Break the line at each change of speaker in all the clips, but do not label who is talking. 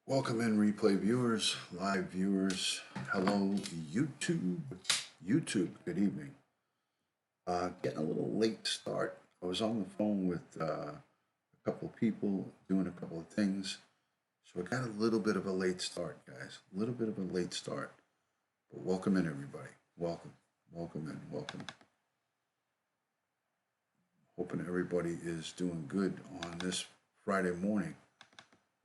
Welcome in, replay viewers, live viewers. Hello, YouTube. YouTube, good evening. Getting a little late start. I was on the phone with a couple of people doing a couple of things. So I got a little bit of a late start, guys. A little bit of a late start. But welcome in, everybody. Welcome. Welcome in. Welcome. Hoping everybody is doing good on this Friday morning.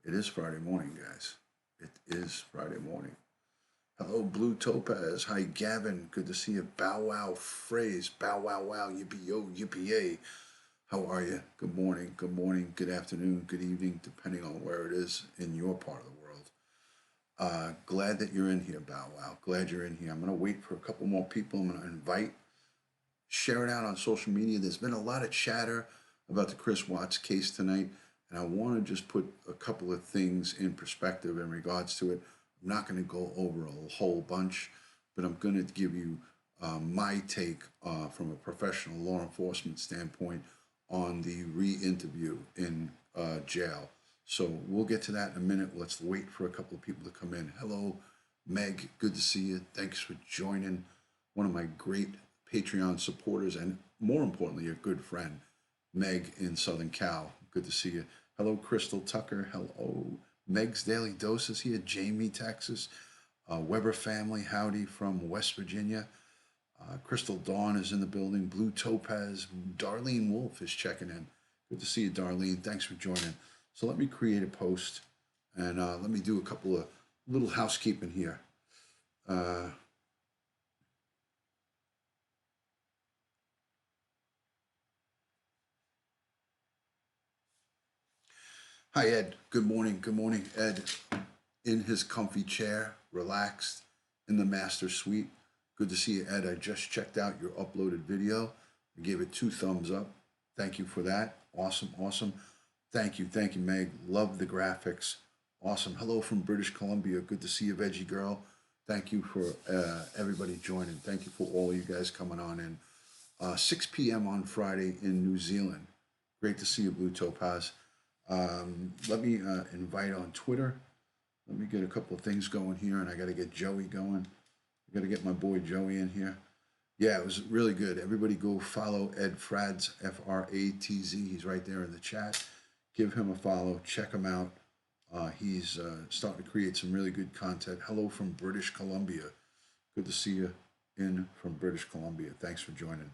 It is Friday morning, guys. It is Friday morning. Hello, Blue Topaz. Hi, Gavin. Good to see you. Bow wow phrase. Bow wow wow. Yippee yo, yippee yay. How are you? Good morning. Good morning. Good afternoon. Good evening, depending on where it is in your part of the world. Glad that you're in here, Bow wow. Glad you're in here. I'm going to wait for a couple more people. I'm going to invite. Share it out on social media. There's been a lot of chatter about the Chris Watts case tonight. And I want to just put a couple of things in perspective in regards to it. I'm not going to go over a whole bunch, but I'm going to give you my take from a professional law enforcement standpoint on the re-interview in jail. So we'll get to that in a minute. Let's wait for a couple of people to come in. Hello, Meg. Good to see you. Thanks for joining. One of my great Patreon supporters and, more importantly, a good friend, Meg in Southern Cal. Good to see you. Hello, Crystal Tucker. Hello, Meg's Daily Doses here. Jamie, Texas. Weber family, howdy from West Virginia. Crystal Dawn is in the building. Blue Topaz. Darlene Wolf is checking in. Good to see you, Darlene. Thanks for joining. So let me create a post and let me do a couple of little housekeeping here. Hi, Ed. Good morning. Good morning, Ed. In his comfy chair, relaxed in the master suite. Good to see you, Ed. I just checked out your uploaded video. I gave it 2 thumbs up. Thank you for that. Awesome, awesome. Thank you, Meg. Love the graphics. Awesome. Hello from British Columbia. Good to see you, Veggie Girl. Thank you for everybody joining. Thank you for all you guys coming on in. 6 p.m. on Friday in New Zealand. Great to see you, Blue Topaz. Let me invite on Twitter. Let me get a couple of things going here, and I got to get Joey going. I got to get my boy Joey in here. Yeah, it was really good. Everybody go follow Ed Fratz, F-R-A-T-Z. He's right there in the chat. Give him a follow. Check him out. He's starting to create some really good content. Hello from British Columbia. Good to see you in from British Columbia. Thanks for joining.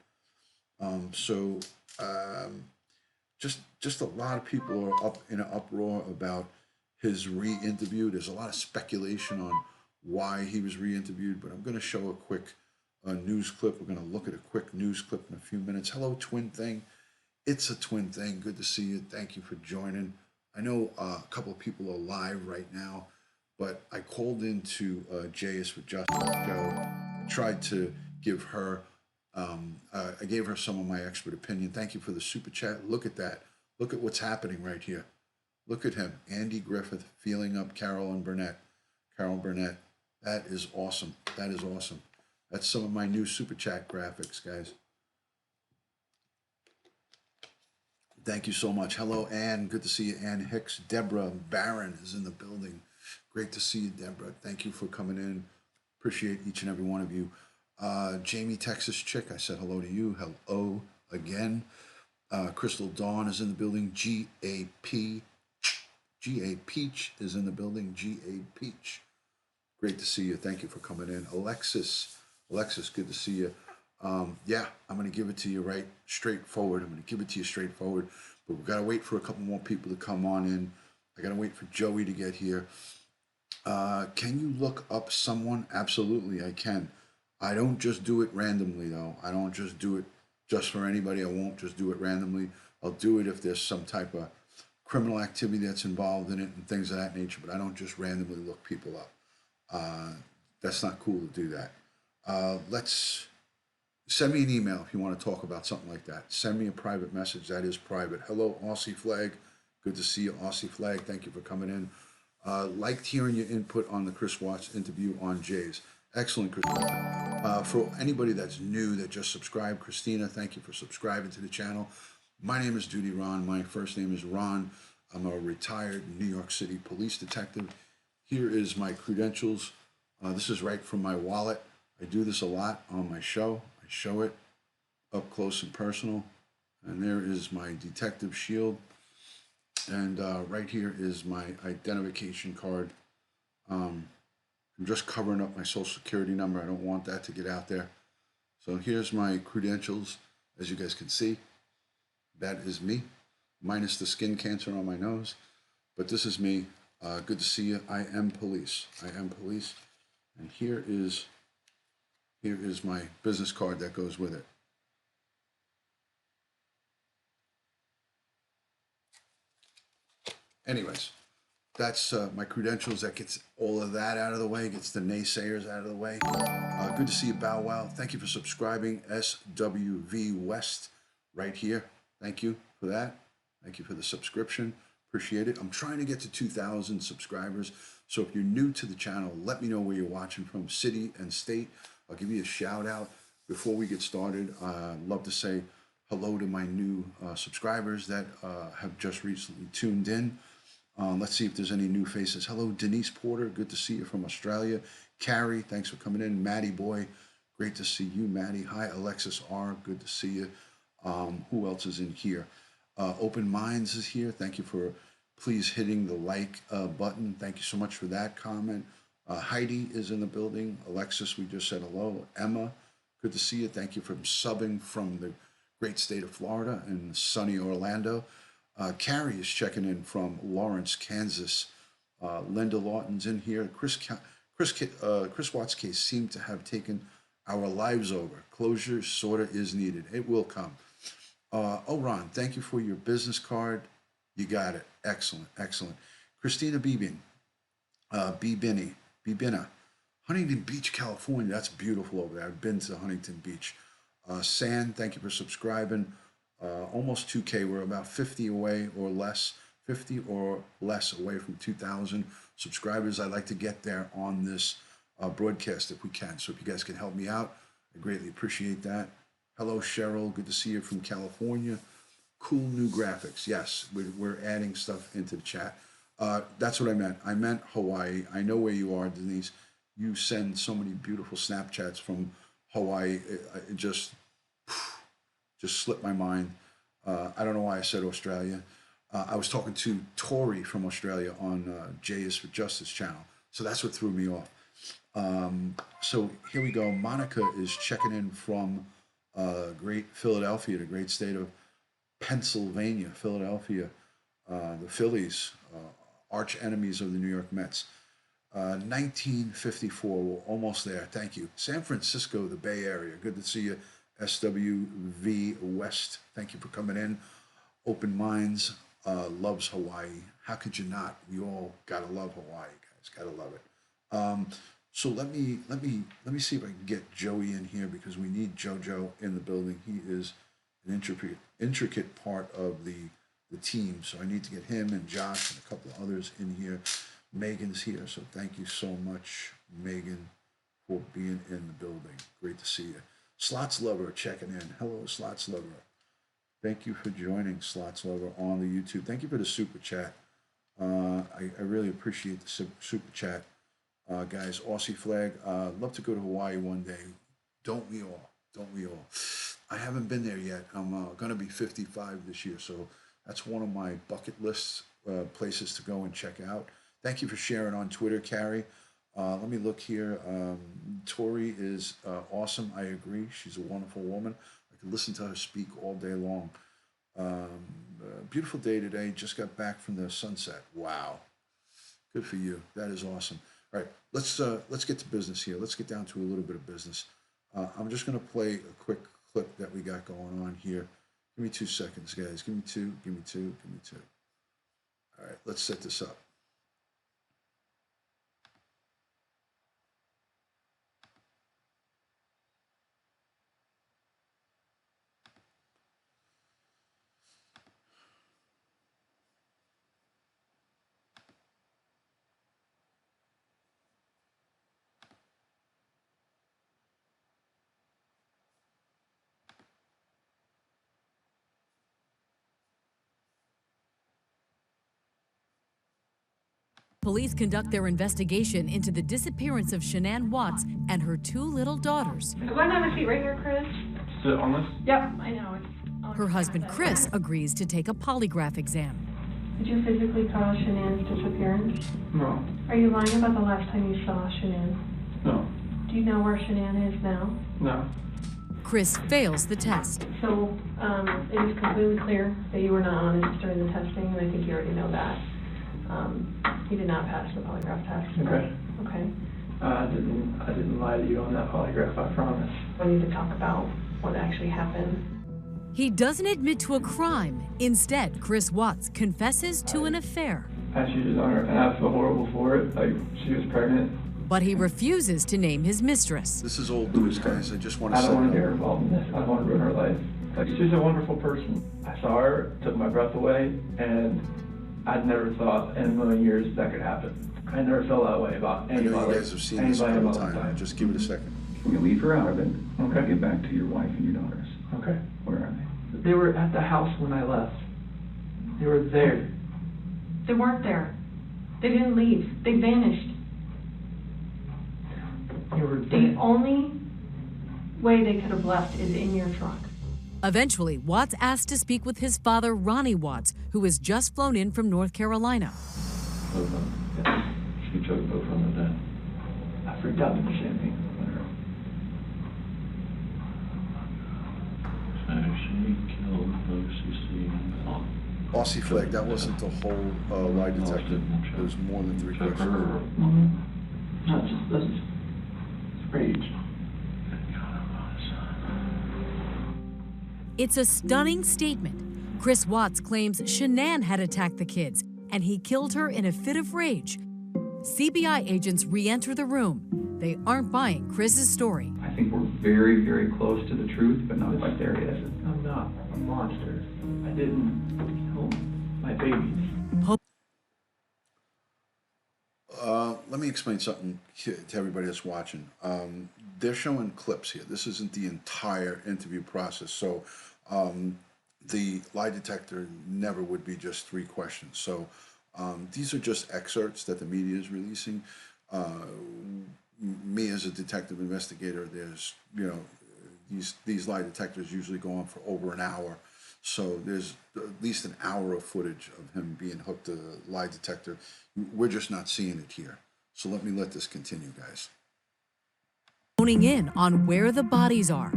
Just a lot of people are up in an uproar about his re-interview. There's a lot of speculation on why he was re-interviewed, but I'm going to show a quick news clip. We're going to look at a quick news clip in a few minutes. Hello, Twin Thing. It's a Twin Thing. Good to see you. Thank you for joining. I know a couple of people are live right now, but I called into J.S. for Justice show. I tried to give her I gave her some of my expert opinion. Thank you for the super chat. Look at that. Look at what's happening right here. Look at him. Andy Griffith feeling up Carol Burnett. That is awesome. That is awesome. That's some of my new super chat graphics, guys. Thank you so much. Hello, Ann. Good to see you, Ann Hicks. Deborah Barron is in the building. Great to see you, Deborah. Thank you for coming in. Appreciate each and every one of you. Jamie, Texas Chick, I said hello to you. Hello again. Crystal Dawn is in the building. G.A. Peach is in the building. G.A. Peach. Great to see you. Thank you for coming in. Alexis, good to see you. Yeah, I'm going to give it to you right straightforward. But we've got to wait for a couple more people to come on in. I got to wait for Joey to get here. Can you look up someone? Absolutely, I can. I don't just do it randomly, though. I don't just do it just for anybody. I won't just do it randomly. I'll do it if there's some type of criminal activity that's involved in it and things of that nature, but I don't just randomly look people up. That's not cool to do that. Let's send me an email if you want to talk about something like that. Send me a private message. That is private. Hello, Aussie Flag. Good to see you, Aussie Flag. Thank you for coming in. Liked hearing your input on the Chris Watts interview on Jay's. Excellent, Christina. For anybody that's new that just subscribed, Christina, thank you for subscribing to the channel. My name is DutyRon. My first name is Ron. I'm a retired New York City police detective Here is my credentials. This is right from my wallet. I do this a lot on my show. I show it up close and personal. And there is my detective shield. And right here is my identification card. I'm just covering up my social security number. I don't want that to get out there. So here's my credentials. As you guys can see, that is me, minus the skin cancer on my nose. But this is me. Good to see you. I am police. I am police. And here is my business card that goes with it. Anyways, that's my credentials. That gets all of that out of the way, gets the naysayers out of the way. Good to see you, Bow Wow. Thank you for subscribing, SWV West, right here. Thank you for that. Thank you for the subscription. Appreciate it. I'm trying to get to 2,000 subscribers. So if you're new to the channel, let me know where you're watching from, city and state. I'll give you a shout out. Before we get started, I'd love to say hello to my new subscribers that have just recently tuned in. Let's see if there's any new faces. Hello, Denise Porter. Good to see you from Australia. Carrie, thanks for coming in. Maddie Boy, great to see you, Maddie. Hi, Alexis R. Good to see you. Who else is in here? Open Minds is here. Thank you for please hitting the like button. Thank you so much for that comment. Heidi is in the building. Alexis, we just said hello. Emma, good to see you. Thank you for subbing from the great state of Florida and sunny Orlando. Carrie is checking in from Lawrence, Kansas. Linda Lawton's in here. Chris Watt's case seemed to have taken our lives over. Closure sorta is needed. It will come. Oh, Ron, thank you for your business card. You got it. Excellent, excellent. Christina Beebin, Bibina, Huntington Beach, California. That's beautiful over there. I've been to Huntington Beach. San, thank you for subscribing. Almost 2K. We're about 50 away or less, 50 or less away from 2,000 subscribers. I'd like to get there on this broadcast if we can. So if you guys can help me out, I greatly appreciate that. Hello, Cheryl. Good to see you from California. Cool new graphics. Yes, we're adding stuff into the chat. That's what I meant. I meant Hawaii. I know where you are, Denise. You send so many beautiful Snapchats from Hawaii. It just slipped my mind. I don't know why I said Australia. I was talking to Tori from Australia on J is for Justice channel. So that's what threw me off. So here we go. Monica is checking in from great Philadelphia, the great state of Pennsylvania, Philadelphia, the Phillies, arch enemies of the New York Mets. 1954, we're almost there. Thank you. San Francisco, the Bay Area. Good to see you. SWV West. Thank you for coming in. Open Minds loves Hawaii. How could you not? We all gotta love Hawaii, guys. Gotta love it. So let me see if I can get Joey in here because we need JoJo in the building. He is an intricate part of the team. So I need to get him and Josh and a couple of others in here. Megan's here, so thank you so much, Megan, for being in the building. Great to see you. Slots Lover checking in. Hello, Slots Lover. Thank you for joining, Slots Lover, on the YouTube. Thank you for the super chat. I really appreciate the super chat. Guys, Aussie flag. Love to go to Hawaii one day. Don't we all? Don't we all? I haven't been there yet. I'm going to be 55 this year, so that's one of my bucket list places to go and check out. Thank you for sharing on Twitter, Carrie. Let me look here. Tori is awesome. I agree. She's a wonderful woman. I could listen to her speak all day long. Beautiful day today. Just got back from the sunset. Wow. Good for you. That is awesome. All right, let's get to business here. Let's get down to a little bit of business. I'm just going to play a quick clip that we got going on here. Give me 2 seconds, guys. Give me two. Give me two. Give me two. All right, let's set this up.
Police conduct their investigation into the disappearance of Shanann Watts and her 2 little daughters.
Go ahead and have a seat right here, Chris.
Sit on this?
Yep, I know.
Her husband, Chris, agrees to take a polygraph exam.
Did you physically cause Shanann's disappearance?
No.
Are you lying about the last time you saw Shanann?
No.
Do you know where Shanann is now?
No.
Chris fails the test.
So it is completely clear that you were not honest during the testing, and I think you already know that. You did not pass the polygraph test.
Okay.
Okay.
I didn't lie to you on that polygraph, I promise.
I need to talk about what actually happened.
He doesn't admit to a crime. Instead, Chris Watts confesses to an affair.
I cheated on her, and I feel horrible for it. Like, she was pregnant.
But he refuses to name his mistress.
This is old news, guys. I just want to
I
say
don't want to get her involved in this. I don't want to ruin her life. Like, she's a wonderful person. I saw her, took my breath away, and I'd never thought in a million years that could happen. I never felt that way about
I
anybody.
know you guys have seen this a couple times. Just give it a second.
You leave her out of it.
Okay.
Get back to your wife and your daughters.
Okay.
Where are they?
They were at the house when I left. They were there.
They weren't there. They didn't leave. They vanished.
They were
The
there.
only way they could have left is in your truck.
Eventually, Watts asked to speak with his father, Ronnie Watts, who has just flown in from North Carolina.
Both of them. Yeah. She took both of them to death.
I freaked out in the champagne.
So she killed those who see him.
Bossy flag, that wasn't the whole lie detector. There's more than 3
Took
questions.
her.
Not just this. It's rage.
It's a stunning statement. Chris Watts claims Shanann had attacked the kids, and he killed her in a fit of rage. CBI agents re-enter the room. They aren't buying Chris's story.
I think we're very, very close to the truth, but not quite there yet.
I'm not a monster. I didn't kill my babies.
Let me explain something to everybody that's watching. They're showing clips here. This isn't the entire interview process. So the lie detector never would be just 3 questions. So these are just excerpts that the media is releasing. Me as a detective investigator, there's, these lie detectors usually go on for over an hour. So there's at least an hour of footage of him being hooked to the lie detector. We're just not seeing it here. So let this continue, guys.
Honing in on where the bodies are.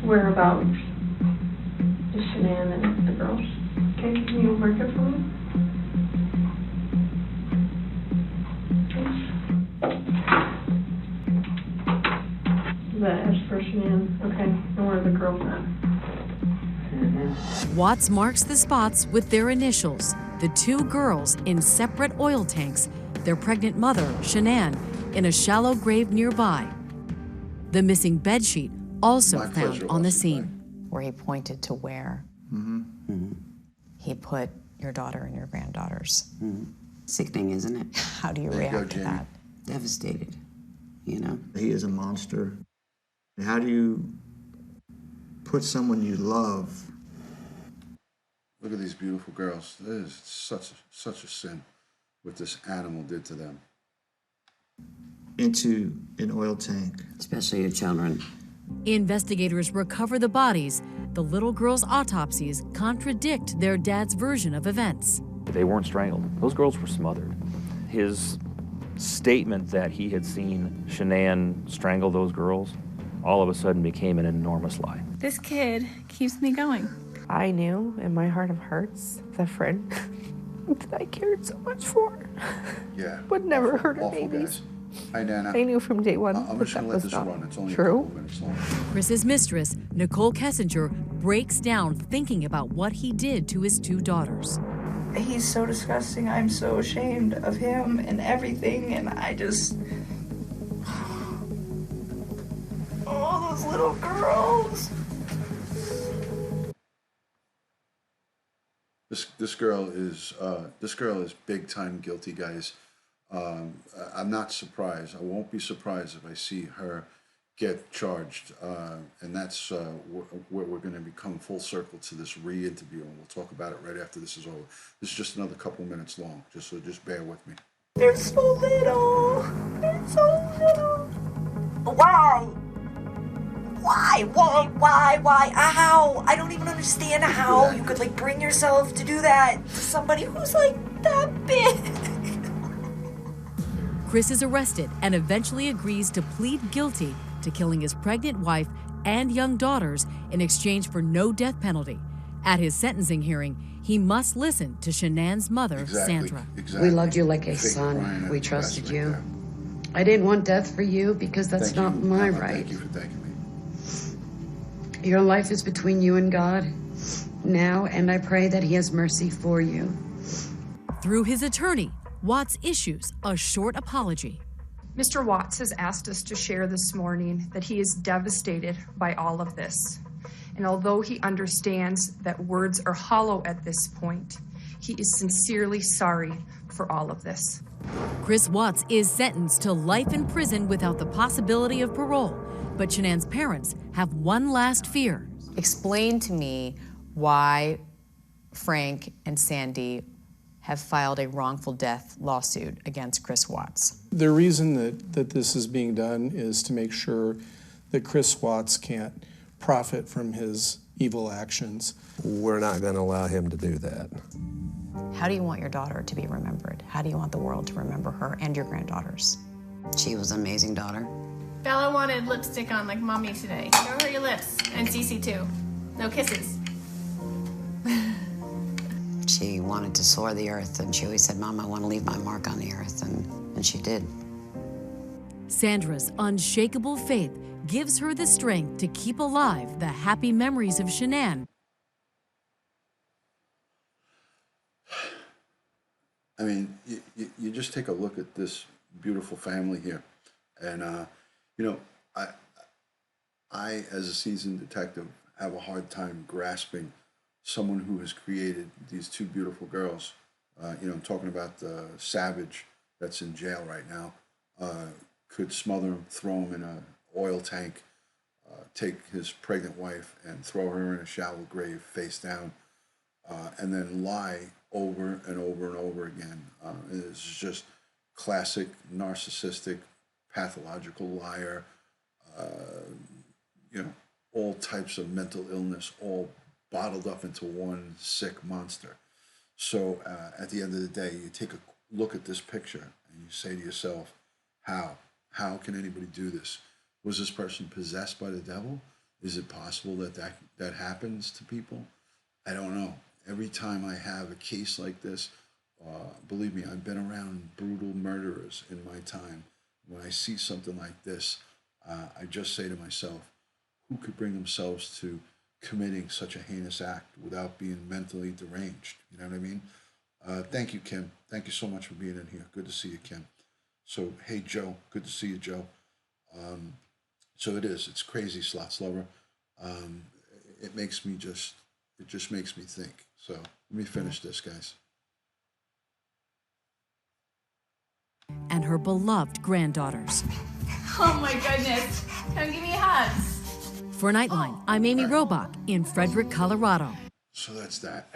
Whereabouts is Shanann and the girls? Okay, can you mark it for me? The S for Shanann. Okay, and where are the girls at?
Watts marks the spots with their initials, the 2 girls in separate oil tanks, their pregnant mother, Shanann, in a shallow grave nearby. The missing bedsheet also
My
found
pleasure,
on the
Bossy
scene.
Flag.
Where he pointed to where he put your daughter and your granddaughters.
Sickening, isn't it?
How do you
There you go,
react to
Jamie.
that?
Devastated, you know?
He is a monster. How do you put someone you love?
Look at these beautiful girls. This is such a sin what this animal did to them.
Into an oil tank?
Especially your children.
Investigators recover the bodies. The little girls' autopsies contradict their dad's version of events.
They weren't strangled. Those girls were smothered. His statement that he had seen Shanann strangle those girls all of a sudden became an enormous lie.
This kid keeps me going.
I knew in my heart of hearts the friend that I cared so much for
Yeah.
would never
Awful,
hurt her
awful,
babies.
guys. Hi, Nana.
I knew from day one
I'm
that
just
that
going to let
was
this
not
run. It's only a
true.
couple minutes long.
Chris's mistress, Nicole Kessinger, breaks down thinking about what he did to his 2 daughters.
He's so disgusting. I'm so ashamed of him and everything, and I just... Oh, those little girls.
This girl is big time guilty, guys. I'm not surprised. I won't be surprised if I see her get charged, and that's where we're going to become full circle to this re-interview, and we'll talk about it right after this is over. This is just another couple minutes long, so just bear with me.
They're so little. They're so little. Why? Why? How? I don't even understand how you could, like, bring yourself to do that to somebody who's, like, that big.
Chris is arrested and eventually agrees to plead guilty to killing his pregnant wife and young daughters in exchange for no death penalty. At his sentencing hearing, he must listen to Shanann's mother, Sandra.
We loved you like a son. We trusted you. I didn't want death for you because that's not my right.
Thank you for thanking me.
Your life is between you and God now, and I pray that he has mercy for you.
Through his attorney, Watts issues a short apology.
Mr. Watts has asked us to share this morning that he is devastated by all of this. And although he understands that words are hollow at this point, he is sincerely sorry for all of this.
Chris Watts is sentenced to life in prison without the possibility of parole, but Shanann's parents have one last fear.
Explain to me why Frank and Sandy have filed a wrongful death lawsuit against Chris Watts.
The reason that this is being done is to make sure that Chris Watts can't profit from his evil actions.
We're not going to allow him to do that.
How do you want your daughter to be remembered? How do you want the world to remember her and your granddaughters?
She was an amazing daughter.
Bella wanted lipstick on like mommy today. Show her your lips. And Cece too. No kisses.
She wanted to soar the earth, and she always said, Mom, I want to leave my mark on the earth, and she did.
Sandra's unshakable faith gives her the strength to keep alive the happy memories of Shanann.
I mean, you just take a look at this beautiful family here. And, you know, I, as a seasoned detective, have a hard time grasping someone who has created these two beautiful girls. You know, I'm talking about the Savage that's in jail right now, could smother him, throw him in an oil tank, take his pregnant wife and throw her in a shallow grave face down, and then lie over and over and over again. It's just classic narcissistic, pathological liar, you know, all types of mental illness, all bottled up into one sick monster. So at the end of the day, you take a look at this picture and you say to yourself, how can anybody do this? Was this person possessed by the devil? Is it possible that happens to people? I don't know. Every time I have a case like this, believe me, I've been around brutal murderers in my time. When I see something like this, I just say to myself, who could bring themselves to committing such a heinous act without being mentally deranged? You know what I mean? Thank you, Kim. Thank you so much for being in here. Good to see you, Kim. So, hey, Joe. Good to see you, Joe. So it's crazy, Slots Lover. It just makes me think. So let me finish this, guys.
And her beloved granddaughters.
Oh my goodness. Come give me hugs.
For Nightline, I'm Amy Robach in Frederick, Colorado.
So that's that.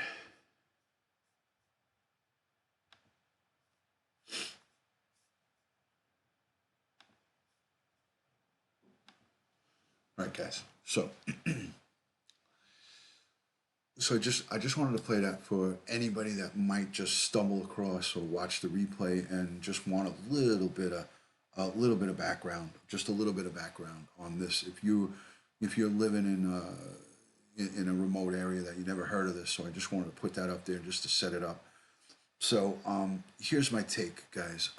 All right, guys. So, I just wanted to play that for anybody that might just stumble across or watch the replay and just want a little bit of background, just a little bit of background on this. If you're living in a remote area that you never heard of this, so I just wanted to put that up there just to set it up. So here's my take, guys.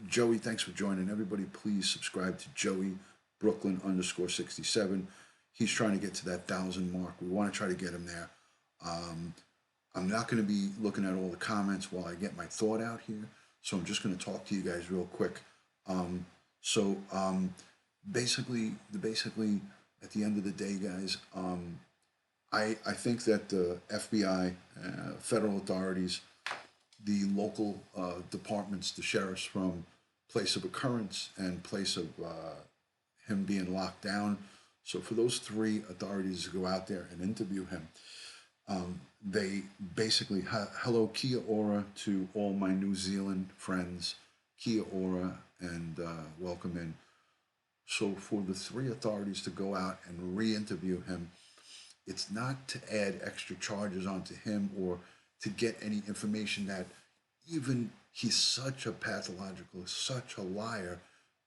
Joey, thanks for joining. Everybody, please subscribe to Joey Brooklyn _67. He's trying to get to that 1,000 mark. We want to try to get him there. I'm not going to be looking at all the comments while I get my thought out here. So I'm just going to talk to you guys real quick. Basically, at the end of the day, guys, I think that the FBI, federal authorities, the local departments, the sheriffs from place of occurrence and place of him being locked down. So for those three authorities to go out there and interview him, they basically, hello, kia ora to all my New Zealand friends, kia ora, and welcome in. So for the three authorities to go out and re-interview him, it's not to add extra charges onto him or to get any information that even he's such a pathological, such a liar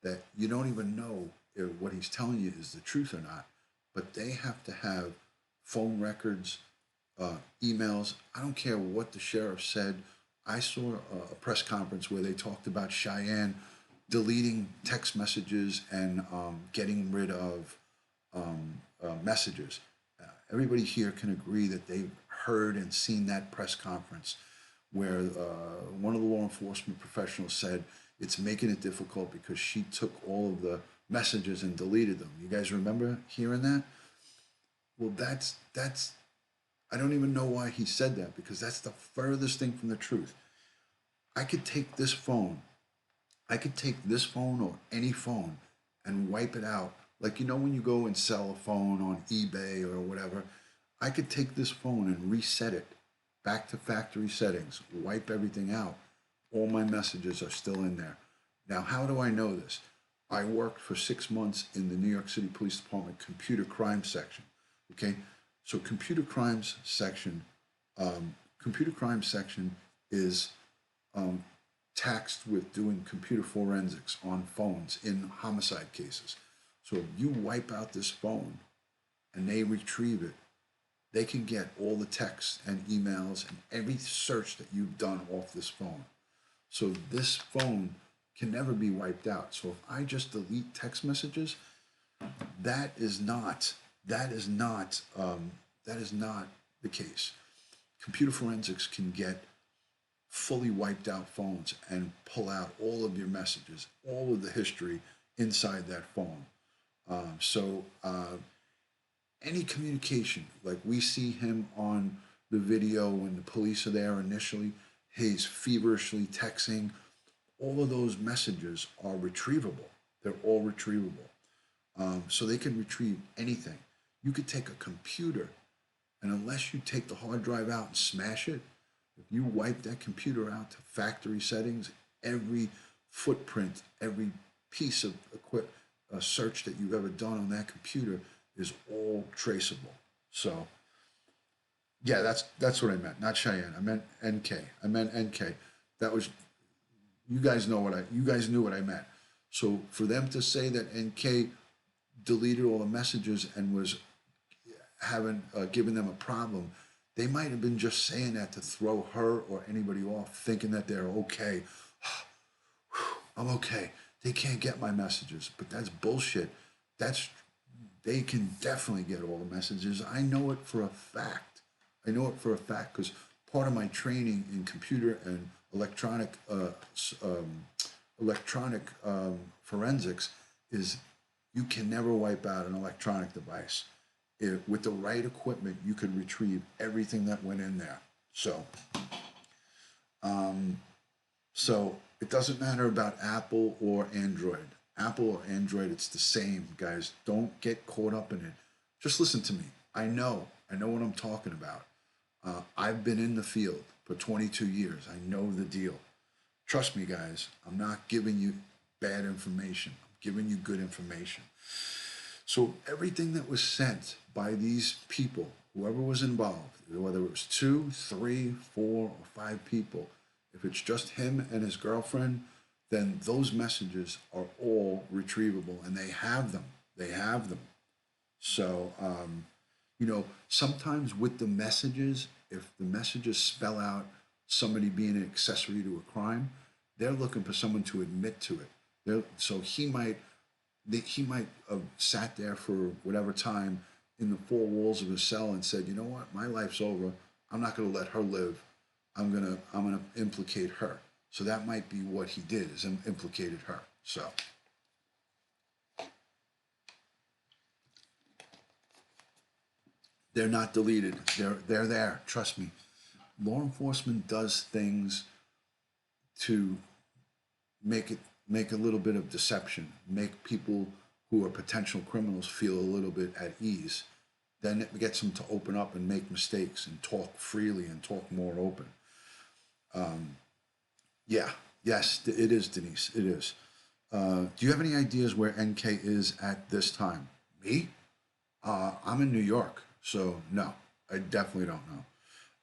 that you don't even know if what he's telling you is the truth or not. But they have to have phone records, emails. I don't care what the sheriff said. I saw a press conference where they talked about Cheyenne deleting text messages and getting rid of messages. Everybody here can agree that they've heard and seen that press conference where one of the law enforcement professionals said it's making it difficult because she took all of the messages and deleted them. You guys remember hearing that? Well, that's I don't even know why he said that, because that's the furthest thing from the truth. I could take this phone or any phone and wipe it out. Like, you know, when you go and sell a phone on eBay or whatever, I could take this phone and reset it back to factory settings, wipe everything out. All my messages are still in there. Now, how do I know this? I worked for 6 months in the New York City Police Department computer crime section. Okay, so computer crimes section is taxed with doing computer forensics on phones in homicide cases. So if you wipe out this phone and they retrieve it, they can get all the texts and emails and every search that you've done off this phone. So this phone can never be wiped out. So if I just delete text messages, that is not the case. Computer forensics can get fully wiped out phones and pull out all of your messages, all of the history inside that phone. Any communication, like we see him on the video when the police are there initially, he's feverishly texting, all of those messages are retrievable. They're all retrievable. So they can retrieve anything. You could take a computer, and unless you take the hard drive out and smash it, if you wipe that computer out to factory settings, every footprint, every piece of search that you've ever done on that computer is all traceable. So, yeah, that's what I meant. Not Cheyenne. I meant NK. That was, you guys knew what I meant. So for them to say that NK deleted all the messages and was giving them a problem, they might have been just saying that to throw her or anybody off, thinking that they're okay. I'm okay. They can't get my messages, but that's bullshit. They can definitely get all the messages. I know it for a fact. Because part of my training in computer and electronic forensics is you can never wipe out an electronic device. With the right equipment, you could retrieve everything that went in there. So it doesn't matter about Apple or Android. Apple or Android, it's the same, guys. Don't get caught up in it. Just listen to me. I know what I'm talking about. I've been in the field for 22 years. I know the deal. Trust me, guys. I'm not giving you bad information. I'm giving you good information. So everything that was sent by these people, whoever was involved, whether it was 2, 3, 4, or 5 people, if it's just him and his girlfriend, then those messages are all retrievable, and they have them. So, sometimes with the messages, if the messages spell out somebody being an accessory to a crime, they're looking for someone to admit to it. So he might have sat there for whatever time in the 4 walls of his cell and said, you know what, my life's over. I'm not going to let her live. I'm gonna implicate her. So that might be what he did, is implicated her. So. They're not deleted. They're there. Trust me. Law enforcement does things to make a little bit of deception, make people who are potential criminals feel a little bit at ease. then it gets them to open up and make mistakes and talk freely and talk more open. Yeah, yes, it is, Denise, it is. Do you have any ideas where NK is at this time? Me? I'm in New York, so no, I definitely don't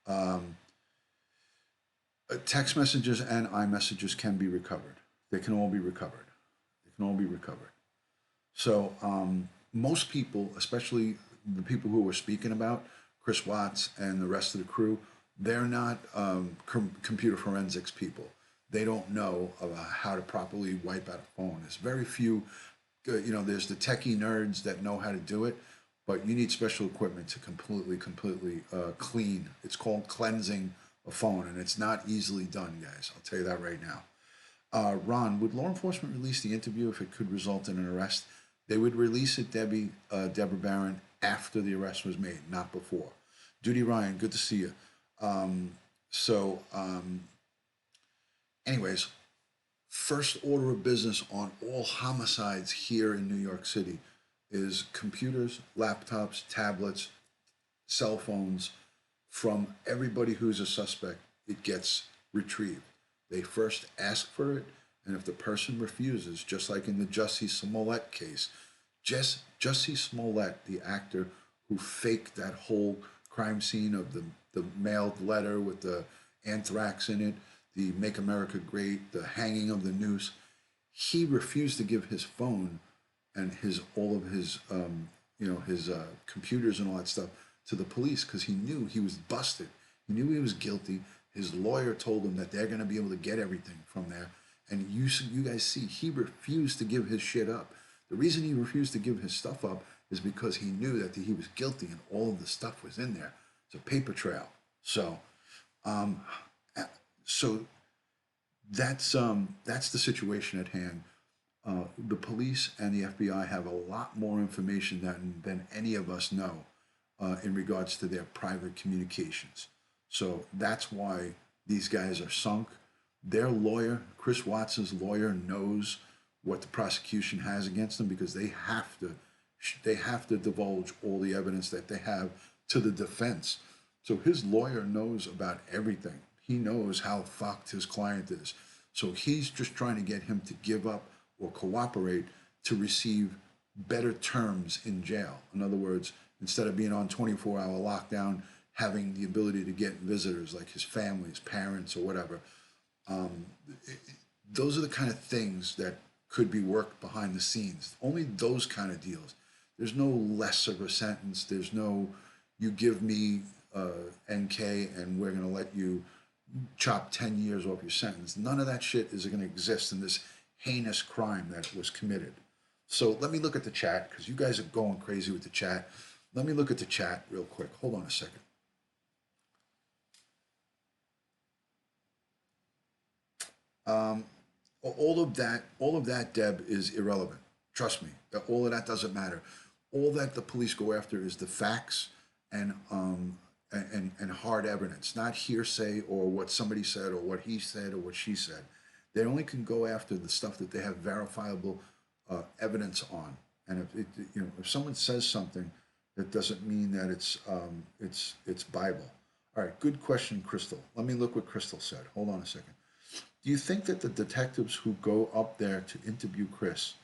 know. Text messages and iMessages can be recovered. They can all be recovered. They can all be recovered. So most people, especially the people who we're speaking about, Chris Watts and the rest of the crew, they're not computer forensics people. They don't know about how to properly wipe out a phone. There's very few, there's the techie nerds that know how to do it, but you need special equipment to completely clean. It's called cleansing a phone, and it's not easily done, guys. I'll tell you that right now. Ron, would law enforcement release the interview if it could result in an arrest? They would release it, Deborah Barron, after the arrest was made, not before. Duty Ryan, good to see you. Anyways, first order of business on all homicides here in New York City is computers, laptops, tablets, cell phones. From everybody who's a suspect, it gets retrieved. They first ask for it, and if the person refuses, just like in the Jussie Smollett case, Jussie Smollett, the actor who faked that whole crime scene of the mailed letter with the anthrax in it, the Make America Great, the hanging of the noose, he refused to give his phone and all of his computers and all that stuff to the police because he knew he was busted. He knew he was guilty. His lawyer told him that they're going to be able to get everything from there. And you guys see, he refused to give his shit up. The reason he refused to give his stuff up is because he knew that he was guilty and all of the stuff was in there. It's a paper trail. So that's the situation at hand. The police and the FBI have a lot more information than any of us know in regards to their private communications. So that's why these guys are sunk. Their lawyer, Chris Watts' lawyer, knows what the prosecution has against them because they have to divulge all the evidence that they have to the defense. So his lawyer knows about everything. He knows how fucked his client is. So he's just trying to get him to give up or cooperate to receive better terms in jail. In other words, instead of being on 24-hour lockdown, having the ability to get visitors like his family, his parents, or whatever. Those are the kind of things that could be worked behind the scenes. Only those kind of deals. There's no less of a sentence. There's no, you give me NK and we're going to let you chop 10 years off your sentence. None of that shit is going to exist in this heinous crime that was committed. So let me look at the chat because you guys are going crazy with the chat. Let me look at the chat real quick. Hold on a second. All of that, Deb, is irrelevant. Trust me, all of that doesn't matter. All that the police go after is the facts and hard evidence, not hearsay or what somebody said or what he said or what she said. They only can go after the stuff that they have verifiable evidence on. And if someone says something, that doesn't mean that it's Bible. All right, good question, Crystal. Let me look what Crystal said. Hold on a second. Do you think that the detectives who go up there to interview Chris,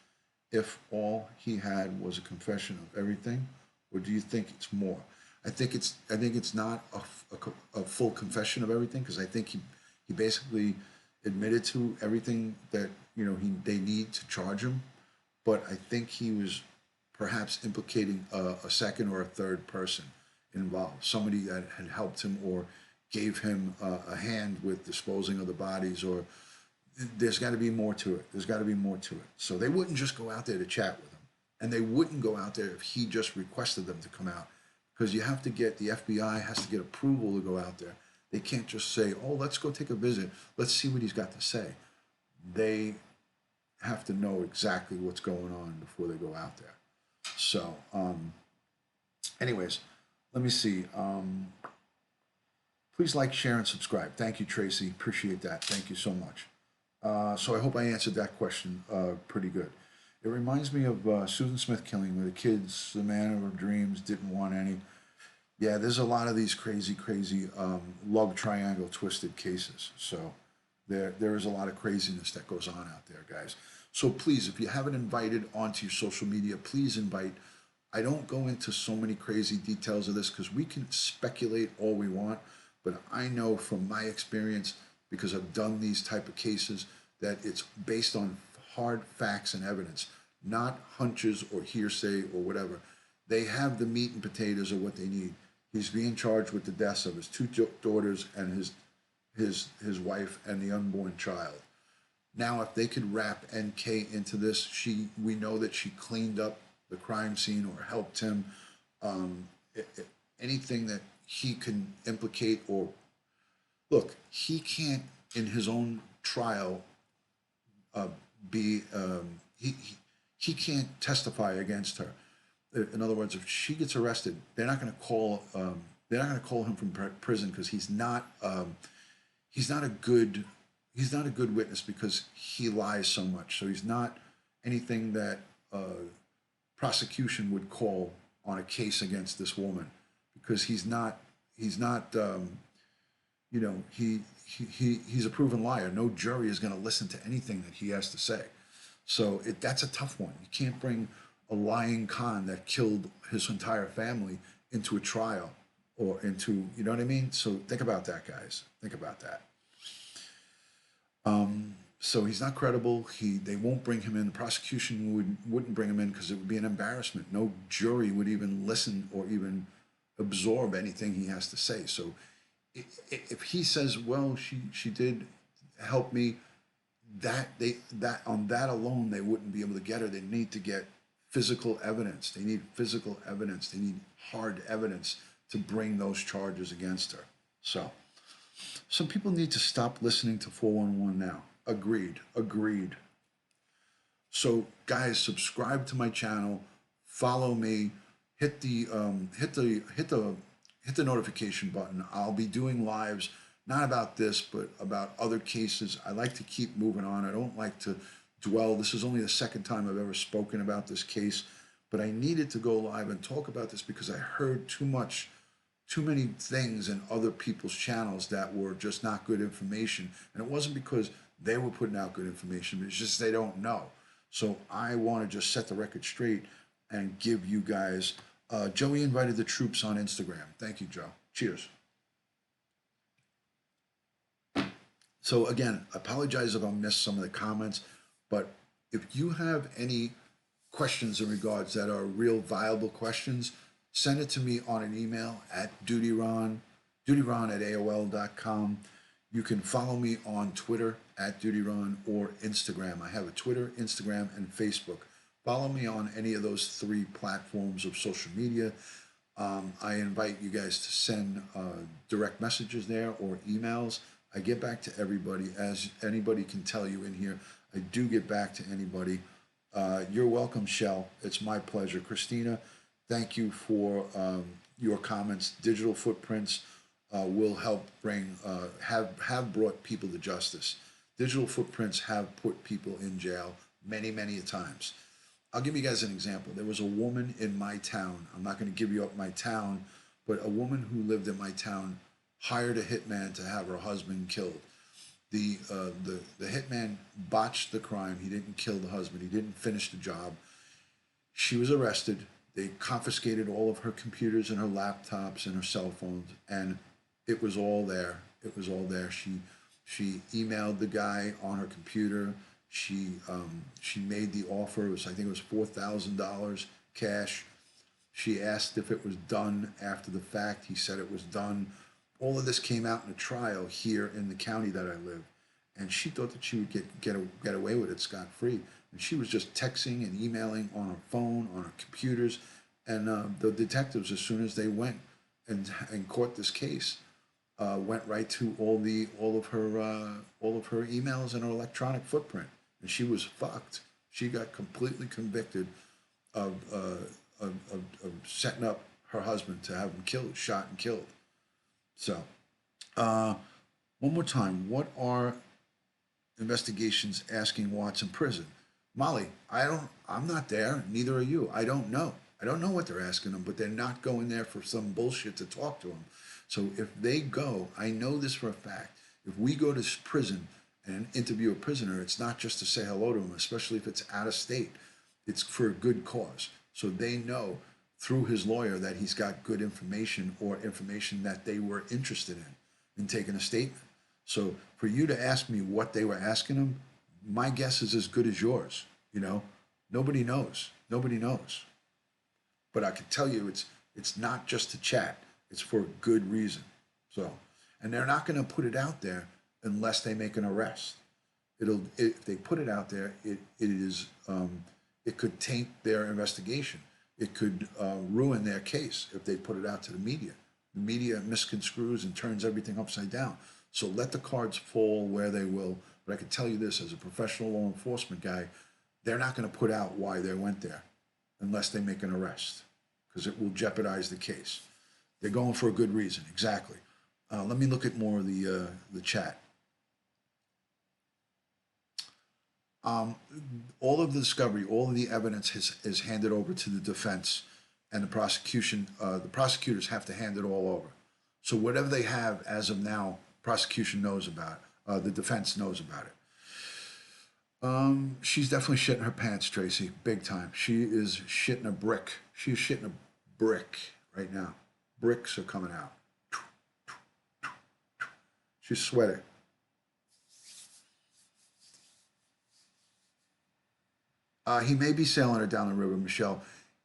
if all he had was a confession of everything, or do you think it's more? I think it's not a full confession of everything because I think he basically admitted to everything that they need to charge him, but I think he was perhaps implicating a second or a third person involved, somebody that had helped him or gave him a hand with disposing of the bodies, or there's got to be more to it. There's got to be more to it. So they wouldn't just go out there to chat with him, and they wouldn't go out there if he just requested them to come out, because you have to get, the FBI has to get approval to go out there. They can't just say, oh, let's go take a visit. Let's see what he's got to say. They have to know exactly what's going on before they go out there. So, anyways, let me see. Please like, share, and subscribe. Thank you, Tracy. Appreciate that. Thank you so much. So I hope I answered that question pretty good. It reminds me of Susan Smith killing, where the kids, the man of her dreams, didn't want any. Yeah, there's a lot of these crazy, crazy love triangle twisted cases. So there is a lot of craziness that goes on out there, guys. So please, if you haven't invited onto your social media, please invite. I don't go into so many crazy details of this because we can speculate all we want, but I know from my experience, because I've done these type of cases, that it's based on hard facts and evidence, not hunches or hearsay or whatever. They have the meat and potatoes of what they need. He's being charged with the deaths of his two daughters and his wife and the unborn child. Now, if they could wrap NK into this, we know that she cleaned up the crime scene or helped him. Anything that he can implicate or look, he can't in his own trial he can't testify against her. In other words, if she gets arrested, they're not going to call him from prison because he's not a good witness because he lies so much. So he's not anything that prosecution would call on a case against this woman because he's not he's a proven liar. No jury is going to listen to anything that he has to say. So that's a tough one. You can't bring a lying con that killed his entire family into a trial or into, you know what I mean? So think about that, guys. Think about that. So he's not credible. They won't bring him in. The prosecution wouldn't bring him in because it would be an embarrassment. No jury would even listen or even absorb anything he has to say. So if he says, well, she did help me, that on that alone they wouldn't be able to get her. They need to get physical evidence. They need physical evidence. They need hard evidence to bring those charges against her. So some people need to stop listening to 411 now. Agreed. So guys, subscribe to my channel, follow me, hit the notification button. I'll be doing lives, not about this, but about other cases. I like to keep moving on. I don't like to dwell. This is only the second time I've ever spoken about this case, but I needed to go live and talk about this because I heard too many things in other people's channels that were just not good information. And it wasn't because they were putting out good information, it's just they don't know. So I want to just set the record straight and give you guys, Joey invited the troops on Instagram. Thank you, Joe. Cheers. So again, apologize if I missed some of the comments, but if you have any questions in regards that are real viable questions, send it to me on an email at DutyRon at AOL.com. You can follow me on Twitter at DutyRon or Instagram. I have a Twitter, Instagram, and Facebook. Follow me on any of those 3 platforms of social media. I invite you guys to send direct messages there or emails. I get back to everybody. As anybody can tell you in here, I do get back to anybody. You're welcome, Shell. It's my pleasure. Christina, thank you for your comments. Digital footprints will help bring, have brought people to justice. Digital footprints have put people in jail many, many times. I'll give you guys an example. There was a woman in my town. I'm not going to give you up my town, but a woman who lived in my town hired a hitman to have her husband killed. The hitman botched the crime. He didn't kill the husband. He didn't finish the job. She was arrested. They confiscated all of her computers and her laptops and her cell phones, and it was all there. It was all there. She emailed the guy on her computer. She made the offer. I think it was $4,000 cash. She asked if it was done after the fact. He said it was done. All of this came out in a trial here in the county that I live, and she thought that she would get away with it scot-free. And she was just texting and emailing on her phone, on her computers, and the detectives, as soon as they went and caught this case, went right to all of her emails and her electronic footprint, and she was fucked. She got completely convicted of setting up her husband to have him killed, shot and killed. So, one more time, what are investigations asking Watts in prison? Molly, I'm not there. Neither are you. I don't know. I don't know what they're asking them, but they're not going there for some bullshit to talk to them. So if they go, I know this for a fact. If we go to prison and interview a prisoner, it's not just to say hello to him, especially if it's out of state. It's for a good cause. So they know through his lawyer that he's got good information or information that they were interested in taking a statement. So for you to ask me what they were asking him, my guess is as good as yours. Nobody knows. Nobody knows. But I can tell you, it's not just to chat. It's for a good reason. So, and they're not going to put it out there unless they make an arrest. If they put it out there, it could taint their investigation. It could ruin their case if they put it out to the media. The media misconstrues and turns everything upside down. So let the cards fall where they will. But I can tell you this, as a professional law enforcement guy, they're not going to put out why they went there unless they make an arrest, because it will jeopardize the case. They're going for a good reason, exactly. Let me look at more of the chat. All of the discovery, all of the evidence is handed over to the defense and the prosecution. The prosecutors have to hand it all over. So whatever they have as of now, prosecution knows about it. The defense knows about it. She's definitely shitting her pants, Tracy, big time. She is shitting a brick. She is shitting a brick right now. Bricks are coming out. She's sweating. He may be sailing her down the river, Michelle.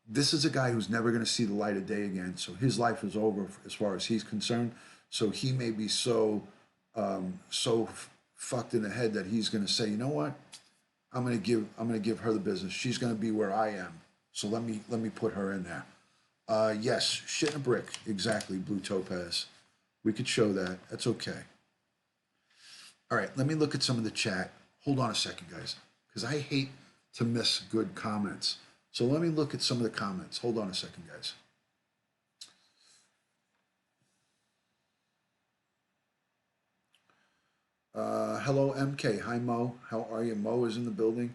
This is a guy who's never going to see the light of day again. So his life is over as far as he's concerned. So he may be so fucked in the head that he's going to say, you know what? I'm going to give her the business. She's going to be where I am. So let me put her in there. Yes, shit in a brick. Exactly, Blue Topaz. We could show that. That's okay. All right, let me look at some of the chat. Hold on a second, guys, because I hate to miss good comments. So let me look at some of the comments. Hold on a second, guys. Hello, MK. Hi, Mo. How are you? Mo is in the building.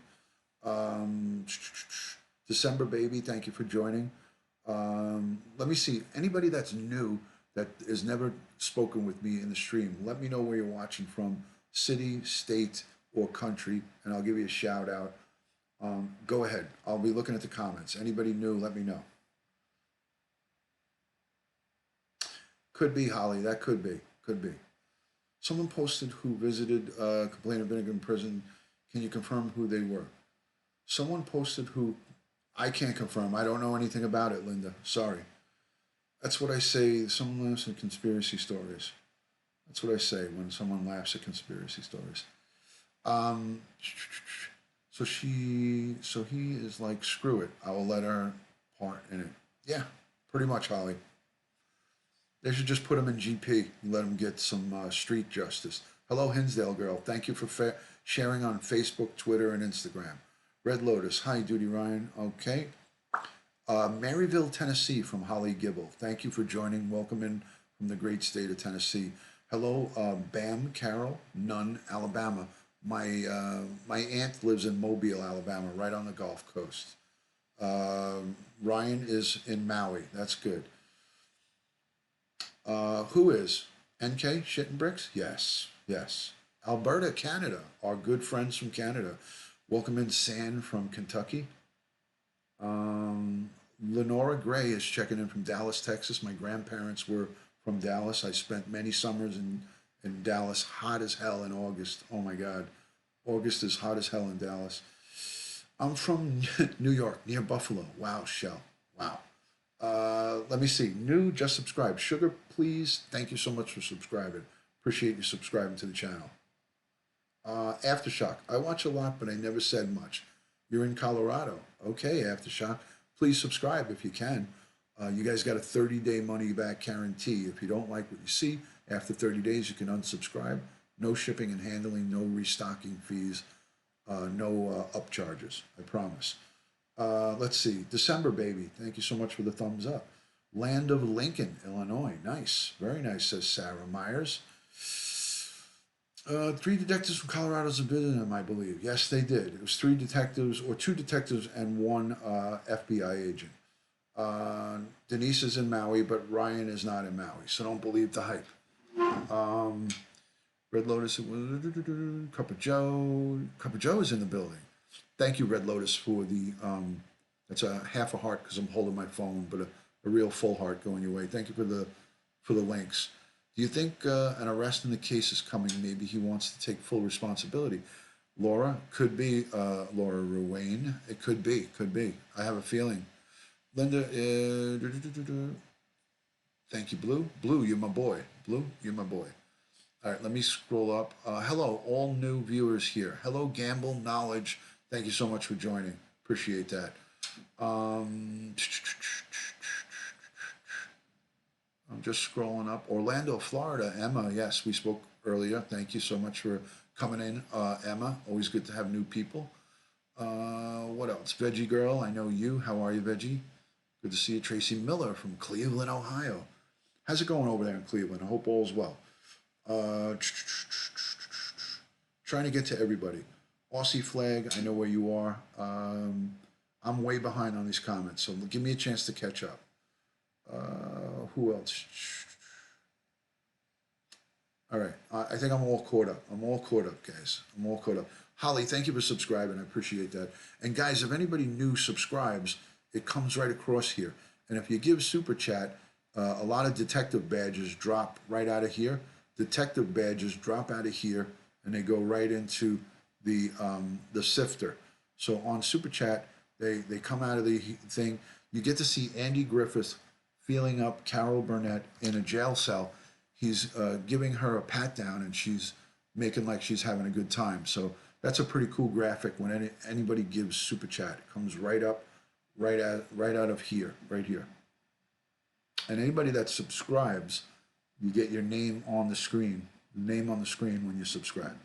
December baby, thank you for joining. Let me see. Anybody that's new that has never spoken with me in the stream, let me know where you're watching from, city, state, or country, and I'll give you a shout out. Go ahead. I'll be looking at the comments. Anybody new, let me know. Could be, Holly. That could be. Could be. Someone posted who visited complainant Vinegar in prison. Can you confirm who they were? Someone posted who I can't confirm. I don't know anything about it, Linda. Sorry. That's what I say. Someone laughs at conspiracy stories. That's what I say when someone laughs at conspiracy stories. So he is like, screw it. I will let her part in it. Yeah, pretty much, Holly. They should just put him in GP and let him get some street justice. Hello, Hinsdale girl. Thank you for sharing on Facebook, Twitter, and Instagram. Red Lotus. Hi, DutyRon. Okay. Maryville, Tennessee from Holly Gibble. Thank you for joining. Welcome in from the great state of Tennessee. Hello, Bam Carroll, Nunn, Alabama. My aunt lives in Mobile, Alabama, right on the Gulf Coast. Ryan is in Maui. That's good. Who is? NK, Shit and Bricks? Yes, yes. Alberta, Canada, our good friends from Canada. Welcome in San from Kentucky. Lenora Gray is checking in from Dallas, Texas. My grandparents were from Dallas. I spent many summers in Dallas, hot as hell in August. Oh my God. August is hot as hell in Dallas. I'm from New York, near Buffalo. Wow, Shell. Wow. Let me see. New, just subscribe. Sugar, please. Thank you so much for subscribing. Appreciate you subscribing to the channel. Aftershock. I watch a lot, but I never said much. You're in Colorado. Okay, Aftershock. Please subscribe if you can. You guys got a 30-day money-back guarantee. If you don't like what you see, after 30 days, you can unsubscribe. No shipping and handling, no restocking fees, no upcharges, I promise. Let's see. December, baby. Thank you so much for the thumbs up. Land of Lincoln, Illinois. Nice. Very nice, says Sarah Myers. 3 detectives from Colorado's visited him, I believe. Yes, they did. It was 3 detectives, or 2 detectives and 1 FBI agent. Denise is in Maui, but Ryan is not in Maui, so don't believe the hype. Red Lotus, Cup of Joe. Cup of Joe is in the building. Thank you, Red Lotus, for the, that's a half a heart because I'm holding my phone, but a real full heart going your way. Thank you for the links. Do you think an arrest in the case is coming? Maybe he wants to take full responsibility. Laura, could be Laura Ruane. It could be. I have a feeling. Linda, thank you, Blue. Blue, you're my boy. Blue, you're my boy. All right, let me scroll up. Hello, all new viewers here. Hello, Gamble Knowledge. Thank you so much for joining. Appreciate that. I'm just scrolling up. Orlando, Florida. Emma, yes, we spoke earlier. Thank you so much for coming in, Emma. Always good to have new people. What else? Veggie Girl, I know you. How are you, Veggie? Good to see you. Tracy Miller from Cleveland, Ohio. How's it going over there in Cleveland? I hope all's well. Trying to get to everybody. Aussie Flag, I know where you are. I'm way behind on these comments, so give me a chance to catch up. Who else? All right, I think I'm all caught up. I'm all caught up, guys. I'm all caught up. Holly, thank you for subscribing. I appreciate that. And guys, if anybody new subscribes, it comes right across here. And if you give Super Chat, a lot of detective badges drop right out of here. Detective badges drop out of here, and they go right into the sifter. So on Super Chat, they come out of the thing. You get to see Andy Griffith feeling up Carol Burnett in a jail cell. He's giving her a pat down, and she's making like she's having a good time. So that's a pretty cool graphic when anybody gives Super Chat. It comes right up, right out of here, right here. And anybody that subscribes, you get your name on the screen, when you subscribe.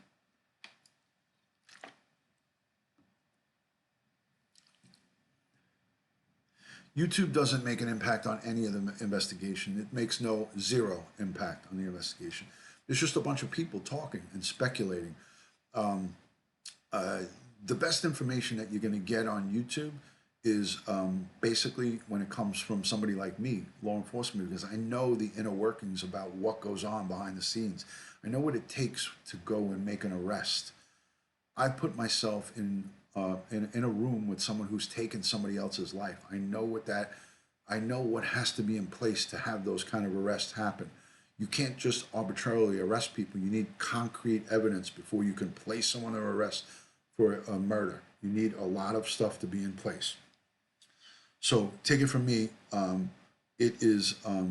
YouTube doesn't make an impact on any of the investigation. It makes zero impact on the investigation. There's just a bunch of people talking and speculating. The best information that you're going to get on YouTube is basically when it comes from somebody like me, law enforcement, because I know the inner workings about what goes on behind the scenes. I know what it takes to go and make an arrest. I put myself in a room with someone who's taken somebody else's life. I know what has to be in place to have those kind of arrests happen. You can't just arbitrarily arrest people. You need concrete evidence before you can place someone under arrest for a murder. You need a lot of stuff to be in place. So take it from me, there's a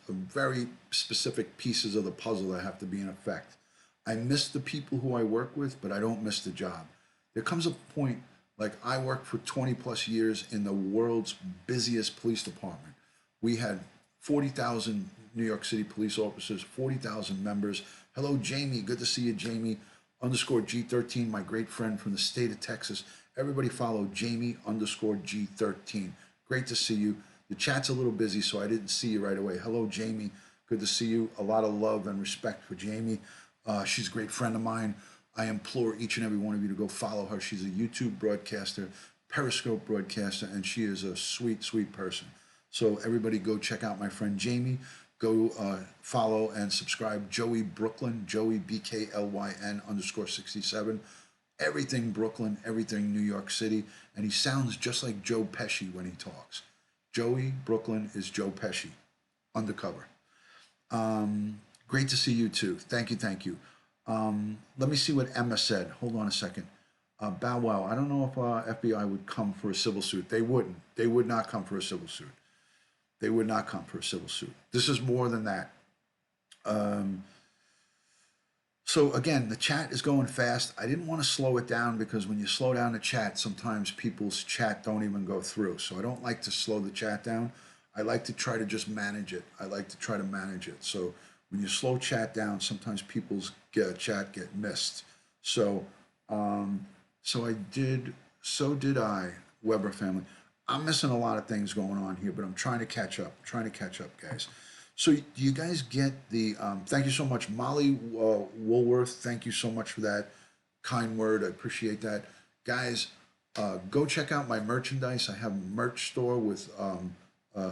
very specific pieces of the puzzle that have to be in effect. I miss the people who I work with, but I don't miss the job. There comes a point, like I worked for 20 plus years in the world's busiest police department. We had 40,000 New York City police officers, 40,000 members. Hello, Jamie. Good to see you, Jamie. _G13, my great friend from the state of Texas. Everybody follow Jamie _G13. Great to see you. The chat's a little busy, so I didn't see you right away. Hello, Jamie. Good to see you. A lot of love and respect for Jamie. She's a great friend of mine. I implore each and every one of you to go follow her. She's a YouTube broadcaster, Periscope broadcaster, and she is a sweet, sweet person. So everybody go check out my friend Jamie. Go follow and subscribe Joey Brooklyn, Joey BKLYN _67. Everything Brooklyn, everything New York City. And he sounds just like Joe Pesci when he talks. Joey Brooklyn is Joe Pesci, undercover. Great to see you too. Thank you. Let me see what Emma said. Hold on a second. Bow Wow, I don't know if FBI would come for a civil suit. They wouldn't. They would not come for a civil suit. They would not come for a civil suit. This is more than that. So again, the chat is going fast. I didn't want to slow it down because when you slow down the chat, sometimes people's chat don't even go through. So I don't like to slow the chat down. I like to try to just manage it. So when you slow chat down, sometimes people's chat get missed. So did I, Weber family. I'm missing a lot of things going on here, but I'm trying to catch up. Guys. So do you guys get the, thank you so much, Molly Woolworth, thank you so much for that kind word, I appreciate that. Guys, go check out my merchandise. I have a merch store with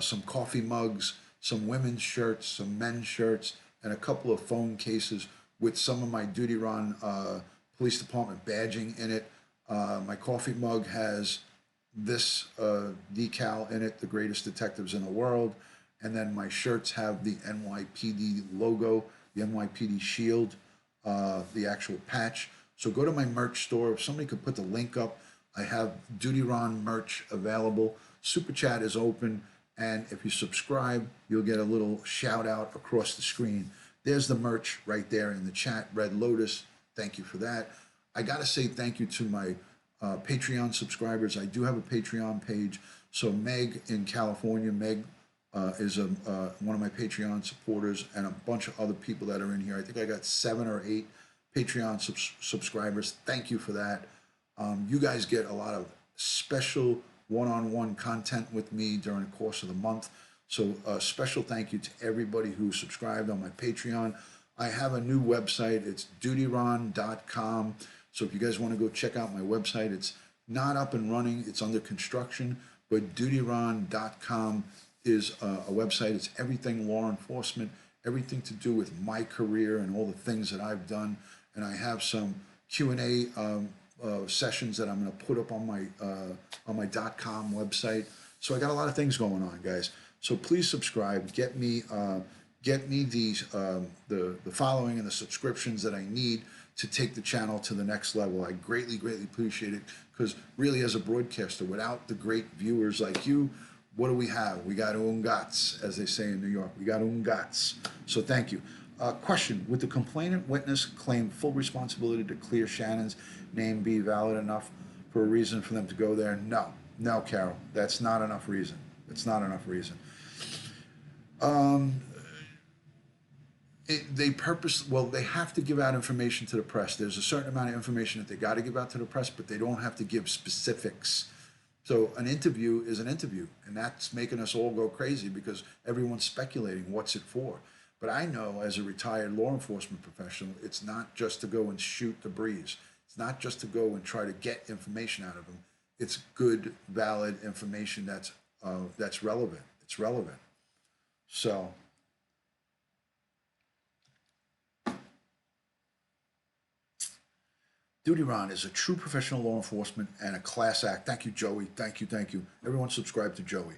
some coffee mugs, some women's shirts, some men's shirts, and a couple of phone cases with some of my DutyRon Police Department badging in it. My coffee mug has this decal in it, the greatest detectives in the world. And then my shirts have the NYPD logo, the NYPD shield, the actual patch. So go to my merch store. If somebody could put the link up, I have DutyRon merch available. Super Chat is open. And if you subscribe, you'll get a little shout out across the screen. There's the merch right there in the chat, Red Lotus. Thank you for that. I got to say thank you to my Patreon subscribers. I do have a Patreon page. So Meg in California, Meg is one of my Patreon supporters, and a bunch of other people that are in here. I think I got 7 or 8 Patreon subscribers. Thank you for that. You guys get a lot of special one-on-one content with me during the course of the month. So a special thank you to everybody who subscribed on my Patreon. I have a new website. It's DutyRon.com. So if you guys want to go check out my website, it's not up and running. It's under construction, but DutyRon.com is a website. It's everything law enforcement, everything to do with my career and all the things that I've done. And I have some Q&A sessions that I'm going to put up on my .com website. So I got a lot of things going on, guys. So please subscribe. Get me these the following and the subscriptions that I need to take the channel to the next level. I greatly appreciate it, because really, as a broadcaster, without the great viewers like you, what do we have? We got ungats, as they say in New York. We got ungats. So thank you. Question: would the complainant witness claim full responsibility to clear Shannon's name be valid enough for a reason for them to go there? No, Carol. That's not enough reason. It's not enough reason. They have to give out information to the press. There's a certain amount of information that they got to give out to the press, but they don't have to give specifics. So an interview is an interview, and that's making us all go crazy because everyone's speculating what's it for. But I know, as a retired law enforcement professional, it's not just to go and shoot the breeze. It's not just to go and try to get information out of them. It's good, valid information that's relevant. It's relevant. So DutyRon is a true professional law enforcement and a class act. Thank you, Joey. Thank you. Everyone subscribe to Joey.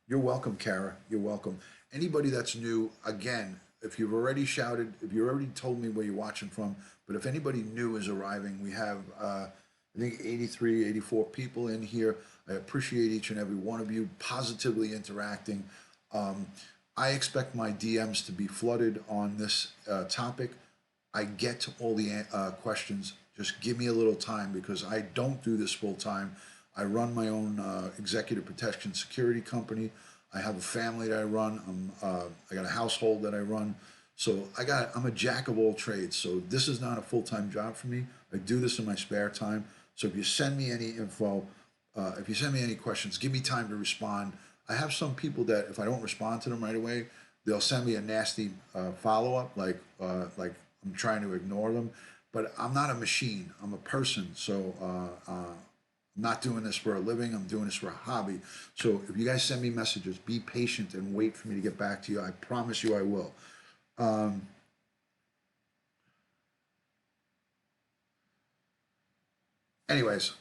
You're welcome, Kara. You're welcome. Anybody that's new, again, if you've already shouted, if you already told me where you're watching from, but if anybody new is arriving, we have, I think, 83, 84 people in here. I appreciate each and every one of you positively interacting. I expect my DMs to be flooded on this topic. I get to all the questions. Just give me a little time, because I don't do this full time. I run my own executive protection security company. I have a family that I run. I got a household that I run. So I'm a jack of all trades. So this is not a full-time job for me. I do this in my spare time. So if you send me any info, if you send me any questions, give me time to respond. I have some people that if I don't respond to them right away, they'll send me a nasty follow-up, like I'm trying to ignore them. But I'm not a machine. I'm a person. So I'm not doing this for a living. I'm doing this for a hobby. So if you guys send me messages, be patient and wait for me to get back to you. I promise you I will. Anyways,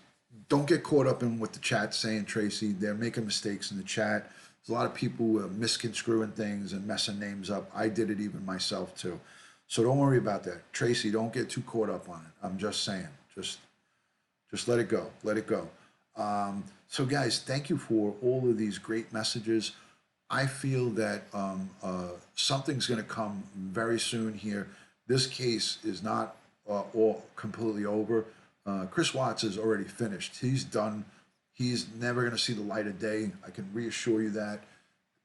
don't get caught up in what the chat's saying, Tracy. They're making mistakes in the chat. There's a lot of people who are misconstruing things and messing names up. I did it even myself too. So don't worry about that. Tracy, don't get too caught up on it. I'm just saying, just let it go. Let it go. So guys, thank you for all of these great messages. I feel that something's going to come very soon here. This case is not all completely over. Chris Watts is already finished. He's done. He's never going to see the light of day. I can reassure you that.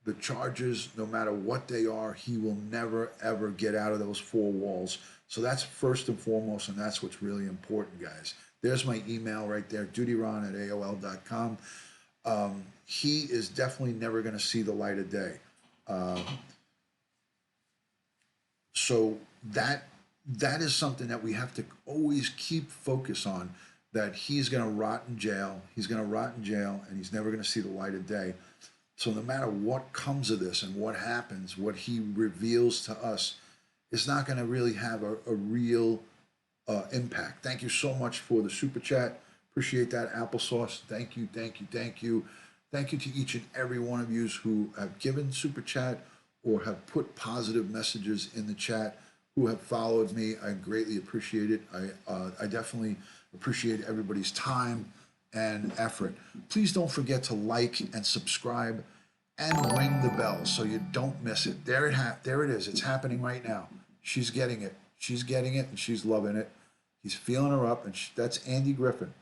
The charges, no matter what they are, he will never, ever get out of those 4 walls. So that's first and foremost, and that's what's really important, guys. There's my email right there, DutyRon@AOL.com. He is definitely never going to see the light of day. So that is something that we have to always keep focus on, that he's going to rot in jail. He's going to rot in jail, and he's never going to see the light of day. So no matter what comes of this and what happens, what he reveals to us is not going to really have a real impact. Thank you so much for the super chat. Appreciate that, applesauce. Thank you, thank you, thank you. Thank you to each and every one of you who have given super chat or have put positive messages in the chat, who have followed me. I greatly appreciate it. I definitely appreciate everybody's time and effort. Please don't forget to like and subscribe and ring the bell so you don't miss it. There it is. It's happening right now. She's getting it. She's getting it, and she's loving it. He's feeling her up, and that's Andy Griffin.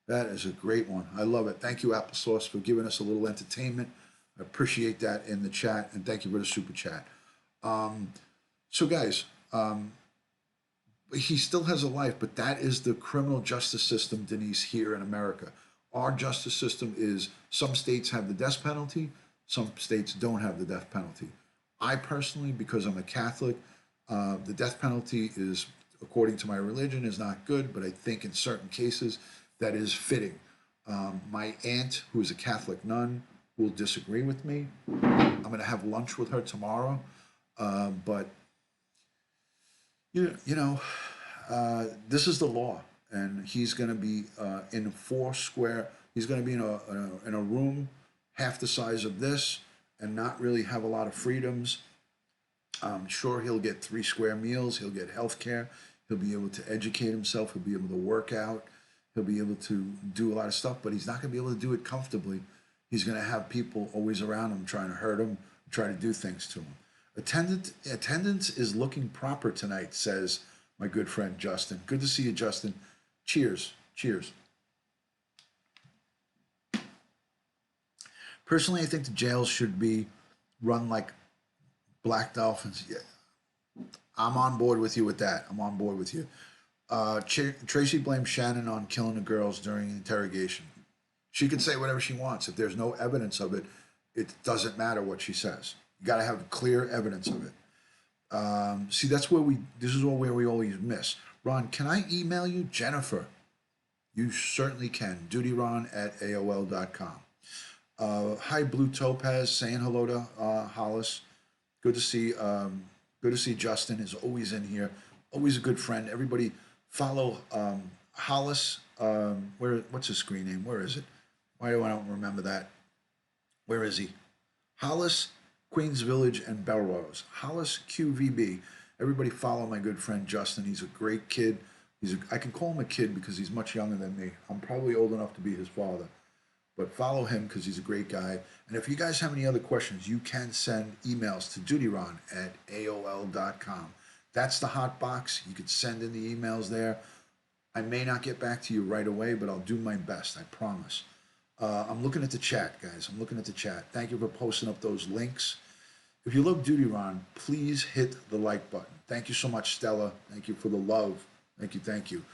That is a great one. I love it. Thank you, Applesauce, for giving us a little entertainment. I appreciate that in the chat, and thank you for the super chat. So, guys, he still has a life, but that is the criminal justice system, Denise, here in America. Our justice system is, some states have the death penalty, some states don't have the death penalty. I personally, because I'm a Catholic, the death penalty is, according to my religion, is not good, but I think in certain cases that is fitting. My aunt, who is a Catholic nun, will disagree with me. I'm going to have lunch with her tomorrow, but you know, this is the law, and he's going to be in four square. He's going to be in a room half the size of this, and not really have a lot of freedoms. I'm sure he'll get 3 square meals. He'll get health care. He'll be able to educate himself. He'll be able to work out. He'll be able to do a lot of stuff, but he's not going to be able to do it comfortably. He's going to have people always around him trying to hurt him, try to do things to him. Attendance is looking proper tonight, says my good friend Justin. Good to see you, Justin. Cheers. Cheers. Personally, I think the jails should be run like Black Dolphins. Yeah. I'm on board with you with that. I'm on board with you. Tracy blames Shannon on killing the girls during the interrogation. She can say whatever she wants. If there's no evidence of it, it doesn't matter what she says. You got to have clear evidence of it. See, this is where we always miss. Ron, can I email you? Jennifer. You certainly can. DutyRon@AOL.com. Hi, Blue Topaz, saying hello to Hollis. Good to see Justin is always in here. Always a good friend. Everybody follow Hollis. What's his screen name? Where is it? Why do I don't remember that? Where is he? Hollis, Queens Village, and Belrose. Hollis QVB. Everybody follow my good friend Justin. He's a great kid. I can call him a kid because he's much younger than me. I'm probably old enough to be his father. But follow him because he's a great guy. And if you guys have any other questions, you can send emails to DutyRon@AOL.com. That's the hot box. You can send in the emails there. I may not get back to you right away, but I'll do my best. I promise. I'm looking at the chat, guys. I'm looking at the chat. Thank you for posting up those links. If you love DutyRon, please hit the like button. Thank you so much, Stella. Thank you for the love. Thank you, thank you.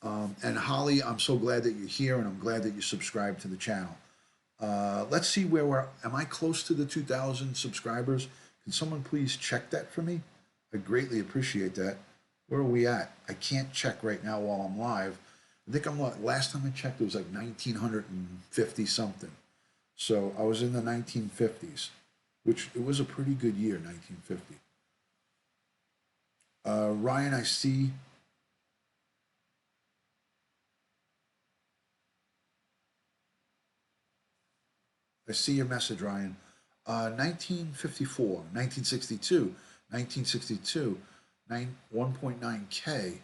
And Holly, I'm so glad that you're here, and I'm glad that you subscribed to the channel. Let's see where am I close to the 2,000 subscribers? Can someone please check that for me? I greatly appreciate that. Where are we at? I can't check right now while I'm live. I think last time I checked, it was like 1,950 something. So I was in the 1950s, which it was a pretty good year, 1950. Ryan, I see. I see your message, Ryan. 1954, 1962, 1962, 1.9K,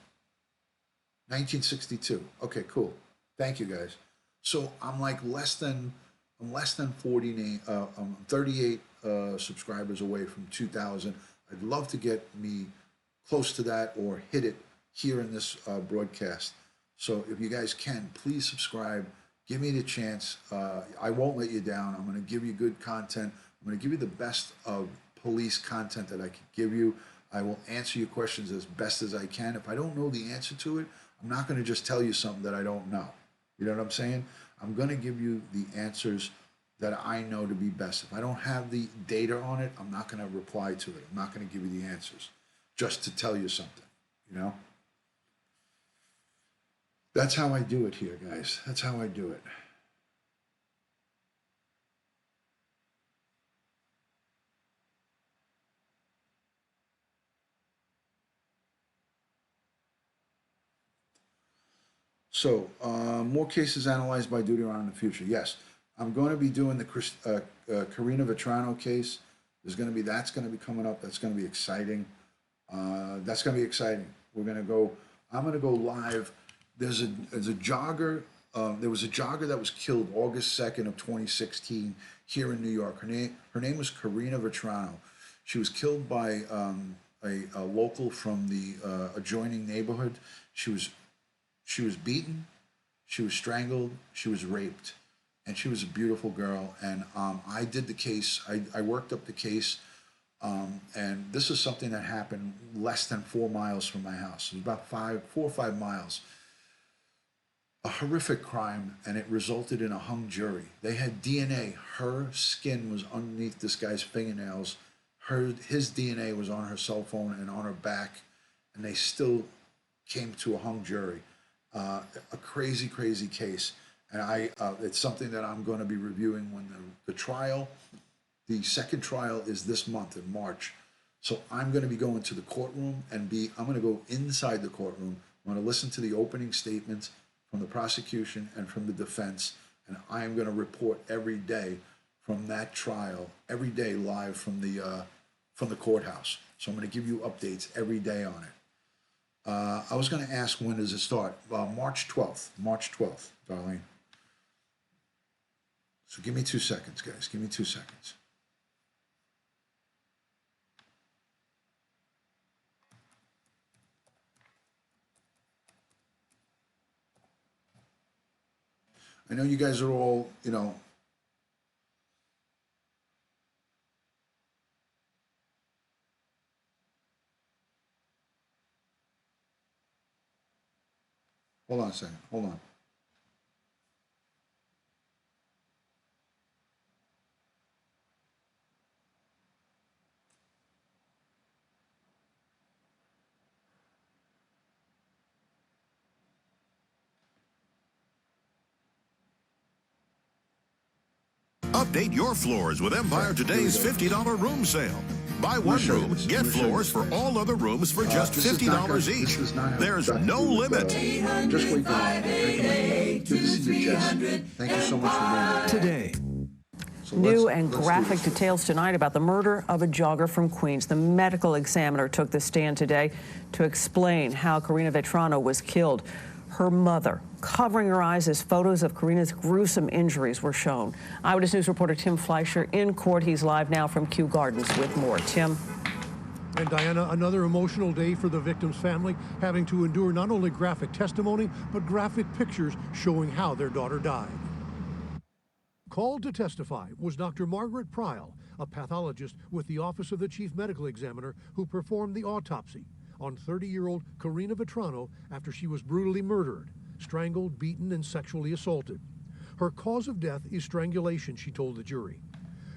1962. Okay, cool. Thank you, guys. So I'm less than 38 subscribers away from 2,000. I'd love to get me close to that or hit it here in this broadcast. So if you guys can, please subscribe. Give me the chance. I won't let you down. I'm going to give you good content. I'm going to give you the best of police content that I can give you. I will answer your questions as best as I can. If I don't know the answer to it, I'm not going to just tell you something that I don't know. You know what I'm saying? I'm going to give you the answers that I know to be best. If I don't have the data on it, I'm not going to reply to it. I'm not going to give you the answers. just to tell you something, you know? That's how I do it here, guys. That's how I do it. So, more cases analyzed by DutyRon in the future. Yes, I'm going to be doing the Karina Vetrano case. That's going to be coming up. That's going to be exciting. That's going to be exciting. I'm going to go live. There's a jogger. There was a jogger that was killed August 2nd of 2016 here in New York. Her name was Karina Vetrano. She was killed by a local from the adjoining neighborhood. She was beaten, she was strangled, she was raped, and she was a beautiful girl. And I did the case. I worked up the case, and this is something that happened less than 4 miles from my house. It was about 4 or 5 miles. A horrific crime, and it resulted in a hung jury. They had DNA. Her skin was underneath this guy's fingernails. His DNA was on her cell phone and on her back, and they still came to a hung jury. A crazy, crazy case. And it's something that I'm going to be reviewing when the trial, the second trial is this month in March. So I'm going to be going to the courtroom I'm going to go inside the courtroom. I'm going to listen to the opening statements from the prosecution and from the defense. And I am going to report every day from that trial, every day live from the courthouse. So I'm going to give you updates every day on it. I was going to ask, when does it start? March 12th. March 12th, Darlene. So give me 2 seconds, guys. Give me 2 seconds. I know you guys are all, you know, hold on a second. Hold on.
Update your floors with Empire Today's $50 room sale. Buy one room, get floors for all other rooms for just $50 each. There's no limit.
Just wait for good to see you, Jess. Thank you so much for being here.
Today. New and graphic details tonight about the murder of a jogger from Queens. The medical examiner took the stand today to explain how Karina Vetrano was killed. Her mother, covering her eyes as photos of Karina's gruesome injuries were shown. Eyewitness News reporter Tim Fleischer in court. He's live now from Kew Gardens with more. Tim.
And Diana, another emotional day for the victim's family, having to endure not only graphic testimony, but graphic pictures showing how their daughter died. Called to testify was Dr. Margaret Pryal, a pathologist with the Office of the Chief Medical Examiner who performed the autopsy on 30-year-old Karina Vetrano after she was brutally murdered, strangled, beaten, and sexually assaulted. Her cause of death is strangulation, she told the jury.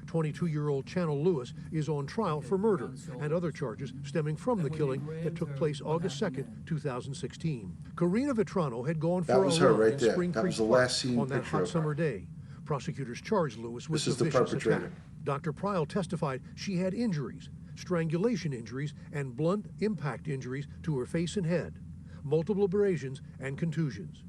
22-year-old Channel Lewis is on trial for murder and other charges stemming from the killing that took place August 2nd, 2016. Karina Vetrano had gone for a run in Spring Creek Park on that hot summer day. Prosecutors charged Lewis with the vicious attack. Dr. Pryal testified she had injuries, strangulation injuries, and blunt impact injuries to her face and head, multiple abrasions and contusions.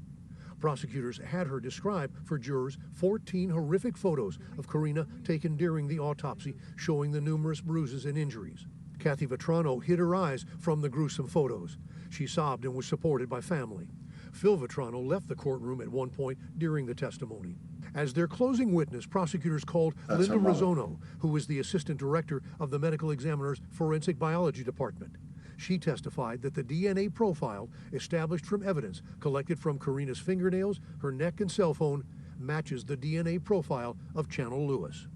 Prosecutors had her describe for jurors 14 horrific photos of Karina taken during the autopsy, showing the numerous bruises and injuries. Kathy Vetrano hid her eyes from the gruesome photos. She sobbed and was supported by family. Phil Vetrano left the courtroom at one point during the testimony. As their closing witness, prosecutors called Linda Rossono, who is the assistant director of the medical examiner's forensic biology department. She testified that the DNA profile established from evidence collected from Karina's fingernails, her neck, and cell phone matches the DNA profile of Channel Lewis.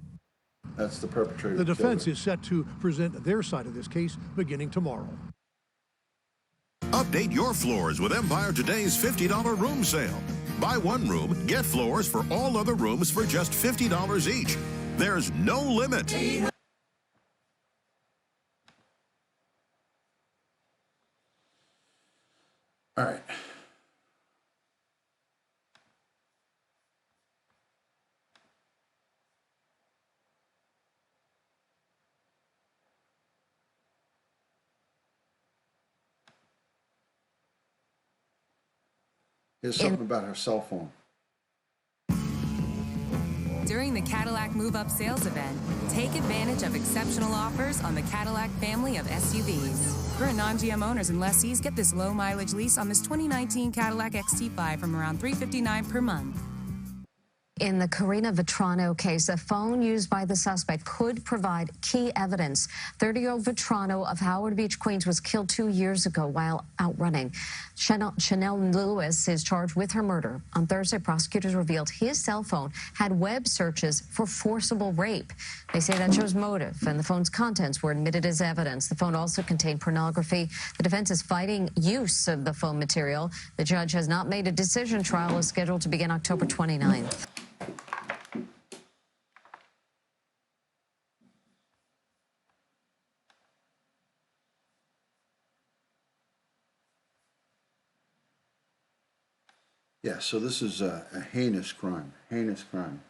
That's the perpetrator.
The defense is set to present their side of this case beginning tomorrow.
Update your floors with Empire Today's $50 room sale. Buy one room, get floors for all other rooms for just $50 each. There's no limit.
All right. Here's something about her cell phone.
During the Cadillac Move Up sales event, take advantage of exceptional offers on the Cadillac family of SUVs. Current non-GM owners and lessees get this low mileage lease on this 2019 Cadillac XT5 from around $359 per month.
In the Karina Vetrano case, a phone used by the suspect could provide key evidence. 30-year-old Vetrano of Howard Beach, Queens, was killed 2 years ago while out running. Chanel Lewis is charged with her murder. On Thursday, prosecutors revealed his cell phone had web searches for forcible rape. They say that shows motive, and the phone's contents were admitted as evidence. The phone also contained pornography. The defense is fighting use of the phone material. The judge has not made a decision. Trial is scheduled to begin October 29th.
Yeah, so this is a heinous crime. Heinous crime.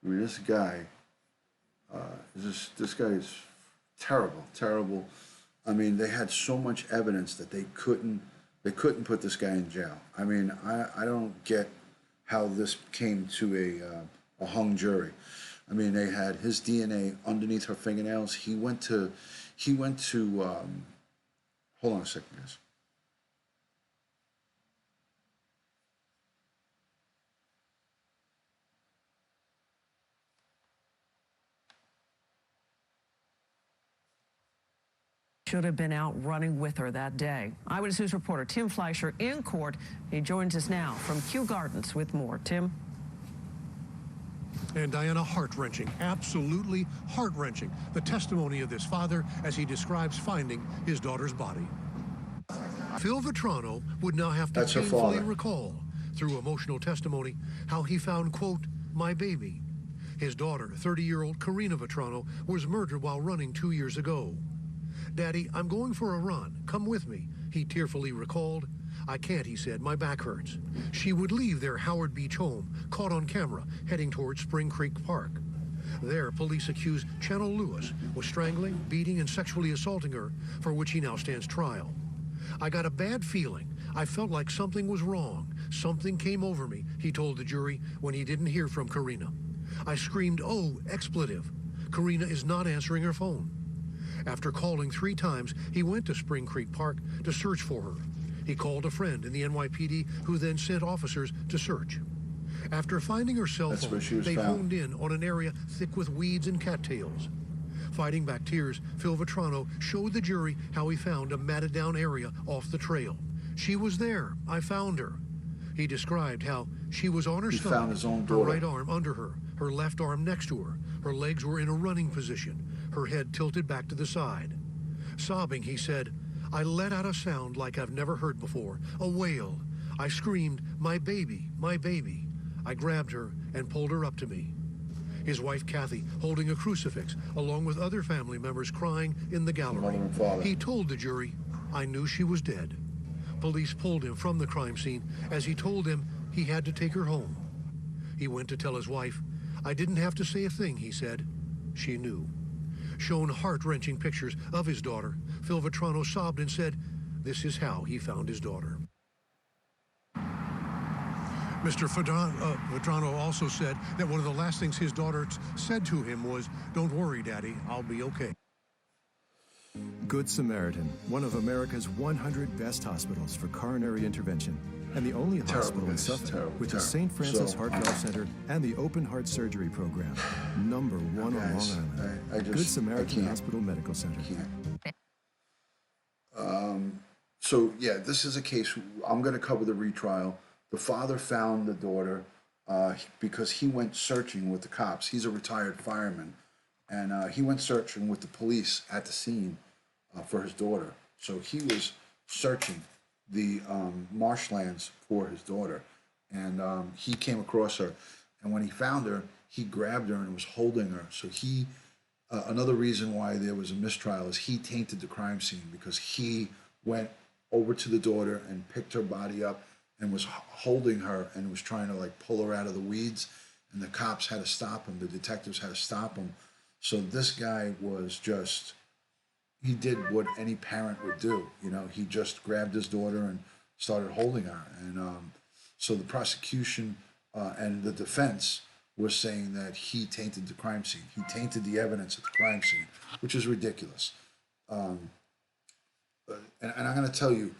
I mean, this guy, this guy is terrible, terrible. I mean, they had so much evidence that they couldn't put this guy in jail. I mean, I don't get how this came to a hung jury. I mean, they had his DNA underneath her fingernails. He went to, hold on a second, guys.
Should have been out running with her that day. Eyewitness News reporter Tim Fleischer in court. He joins us now from Kew Gardens with more. Tim.
And Diana, heart-wrenching, absolutely heart-wrenching, the testimony of this father as he describes finding his daughter's body. Phil Vetrano would now have to painfully recall, through emotional testimony, how he found, quote, my baby. His daughter, 30-year-old Karina Vetrano, was murdered while running 2 years ago. Daddy, I'm going for a run. Come with me, he tearfully recalled. I can't, he said. My back hurts. She would leave their Howard Beach home, caught on camera, heading towards Spring Creek Park. There, police accused Chanel Lewis of strangling, beating, and sexually assaulting her, for which he now stands trial. I got a bad feeling. I felt like something was wrong. Something came over me, he told the jury when he didn't hear from Karina. I screamed, oh, expletive. Karina is not answering her phone. After calling 3 times, he went to Spring Creek Park to search for her. He called a friend in the NYPD who then sent officers to search. After finding her cell phone, they honed in on an area thick with weeds and cattails. Fighting back tears, Phil Vetrano showed the jury how he found a matted down area off the trail. She was there. I found her. He described how she was on her stomach, her right arm under her left arm next to her legs were in a running position, her head tilted back to the side. Sobbing, he said, I let out a sound like I've never heard before, a wail. I screamed, my baby, my baby. I grabbed her and pulled her up to me. His wife, Kathy, holding a crucifix, along with other family members crying in the gallery. He told the jury, I knew she was dead. Police pulled him from the crime scene as he told them he had to take her home. He went to tell his wife, I didn't have to say a thing, he said. She knew. Shown heart-wrenching pictures of his daughter, Phil Vetrano sobbed and said, this is how he found his daughter. Mr. Vetrano also said that one of the last things his daughter said to him was, don't worry, Daddy, I'll be okay.
Good Samaritan, one of America's 100 best hospitals for coronary intervention, and the only hospital in Suffolk with the St. Francis Heart Valve Center and the Open Heart Surgery Program, #1 on Long Island. Good Samaritan Hospital Medical Center.
So yeah, this is a case. I'm going to cover the retrial. The father found the daughter because he went searching with the cops. He's a retired fireman, and he went searching with the police at the scene for his daughter. So he was searching the marshlands for his daughter, and he came across her. And when he found her, he grabbed her and was holding her. So he, another reason why there was a mistrial is he tainted the crime scene because he went over to the daughter and picked her body up and was holding her and was trying to like pull her out of the weeds. And the cops had to stop him. The detectives had to stop him. So this guy was just, he did what any parent would do. You know, he just grabbed his daughter and started holding her. And so the prosecution and the defense was saying that he tainted the crime scene. He tainted the evidence at the crime scene, which is ridiculous. And I'm going to tell you,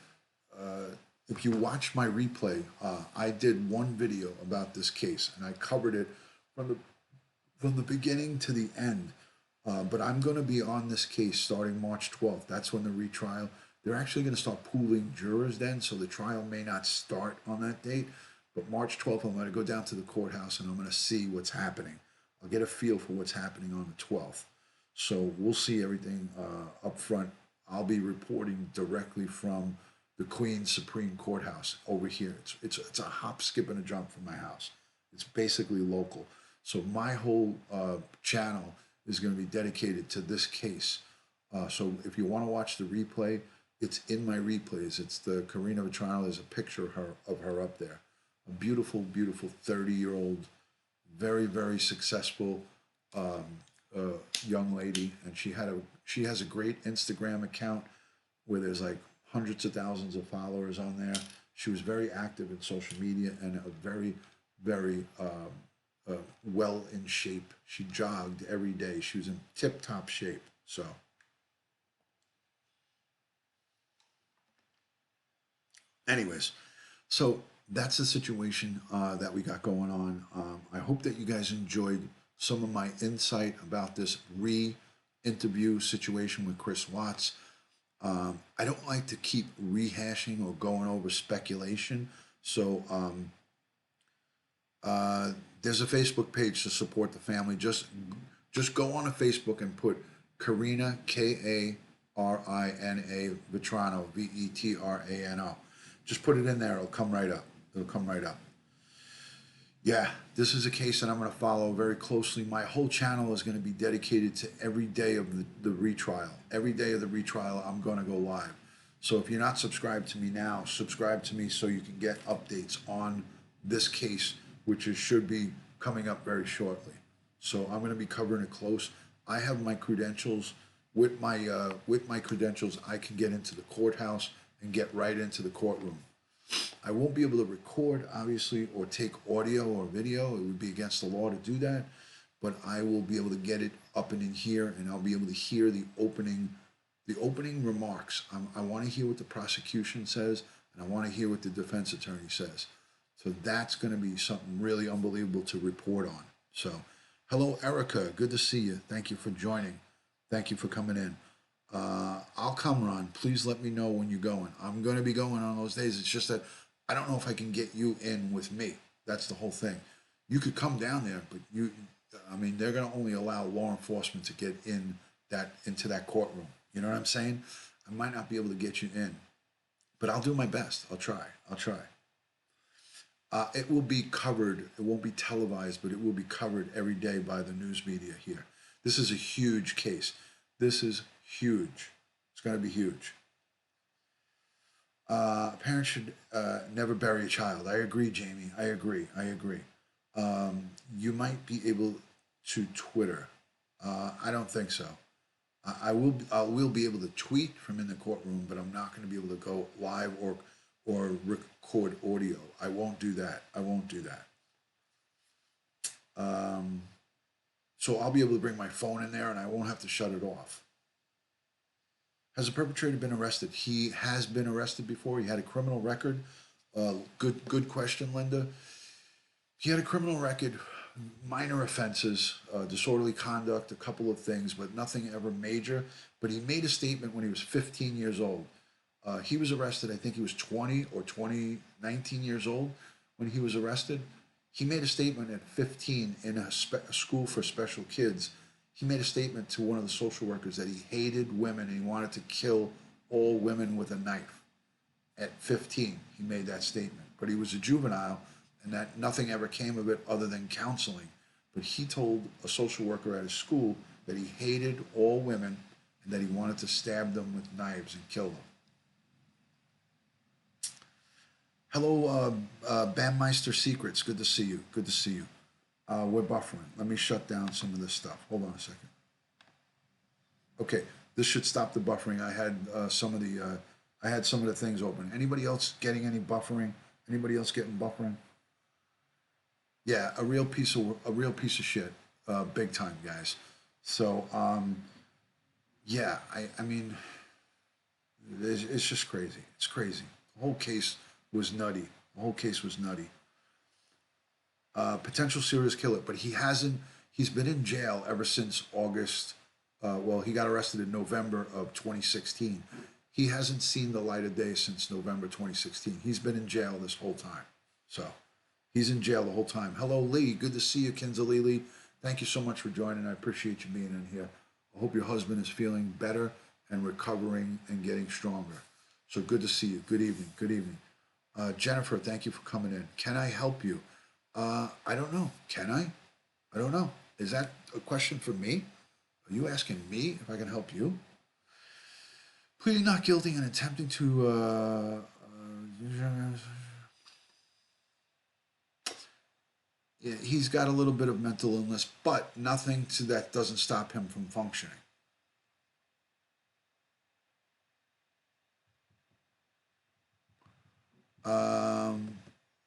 if you watch my replay, I did one video about this case, and I covered it from the beginning to the end. But I'm going to be on this case starting March 12th. That's when the retrial. They're actually going to start pooling jurors then, so the trial may not start on that date. But March 12th, I'm going to go down to the courthouse and I'm going to see what's happening. I'll get a feel for what's happening on the 12th. So we'll see everything up front. I'll be reporting directly from the Queens Supreme Courthouse over here. It's a hop, skip, and a jump from my house. It's basically local. So my whole channel is going to be dedicated to this case. So if you want to watch the replay, it's in my replays. It's the Karina Vetrano. There's a picture of her up there. A beautiful, beautiful 30-year-old, very, very successful young lady, and she has a great Instagram account where there's like hundreds of thousands of followers on there. She was very active in social media and a very, very well in shape. She jogged every day. She was in tip-top shape. So anyways, so that's the situation that we got going on. I hope that you guys enjoyed some of my insight about this re-interview situation with Chris Watts. I don't like to keep rehashing or going over speculation. So there's a Facebook page to support the family. Just go on a Facebook and put Karina, Karina Vetrano, Vetrano. Just put it in there. It'll come right up. It'll come right up. Yeah, this is a case that I'm going to follow very closely. My whole channel is going to be dedicated to every day of the retrial. Every day of the retrial, I'm going to go live. So if you're not subscribed to me now, subscribe to me so you can get updates on this case, which should be coming up very shortly. So I'm going to be covering it close. I have my credentials. With my credentials, I can get into the courthouse and get right into the courtroom. I won't be able to record, obviously, or take audio or video. It would be against the law to do that. But I will be able to get it up and in here, and I'll be able to hear the opening remarks. I want to hear what the prosecution says, and I want to hear what the defense attorney says. So that's going to be something really unbelievable to report on. So, hello, Erica. Good to see you. Thank you for joining. Thank you for coming in. I'll come, Ron. Please let me know when you're going. I'm going to be going on those days. It's just that I don't know if I can get you in with me. That's the whole thing. You could come down there, but they're going to only allow law enforcement to get into that courtroom. You know what I'm saying? I might not be able to get you in, but I'll do my best. I'll try. It will be covered. It won't be televised, but it will be covered every day by the news media here. This is a huge case. This is huge. It's going to be huge. Parents should never bury a child. I agree, Jamie. I agree. You might be able to Twitter. I don't think so. I will be able to tweet from in the courtroom, but I'm not going to be able to go live or record audio. I won't do that. So I'll be able to bring my phone in there and I won't have to shut it off. Has the perpetrator been arrested? He has been arrested before. He had a criminal record. Good question, Linda. He had a criminal record, minor offenses, disorderly conduct, a couple of things, but nothing ever major. But he made a statement when he was 15 years old. He was arrested, I think he was 19 years old when he was arrested. He made a statement at 15 in a school for special kids. He made a statement to one of the social workers that he hated women and he wanted to kill all women with a knife. At 15, he made that statement. But he was a juvenile and that nothing ever came of it other than counseling. But he told a social worker at his school that he hated all women and that he wanted to stab them with knives and kill them. Hello, Bandmeister Secrets. Good to see you. Good to see you. We're buffering. Let me shut down some of this stuff. Hold on a second. Okay, this should stop the buffering. I had some of the things open. Anybody else getting any buffering? Anybody else getting buffering? Yeah, a real piece of shit, big time, guys. So, yeah, I mean, it's just crazy. It's crazy. The whole case was nutty. The whole case was nutty. Potential serious killer, but he's been in jail ever since August. Well, he got arrested in November of 2016. He hasn't seen the light of day since November 2016. He's been in jail this whole time. So he's in jail the whole time. Hello, Lee. Good to see you, Kinsley. Thank you so much for joining. I appreciate you being in here. I hope your husband is feeling better and recovering and getting stronger. So good to see you. Good evening. Good evening. Jennifer, thank you for coming in. Can I help you? I don't know. Can I? I don't know. Is that a question for me? Are you asking me if I can help you? Pleading not guilty and attempting to... yeah, he's got a little bit of mental illness, but nothing to that doesn't stop him from functioning.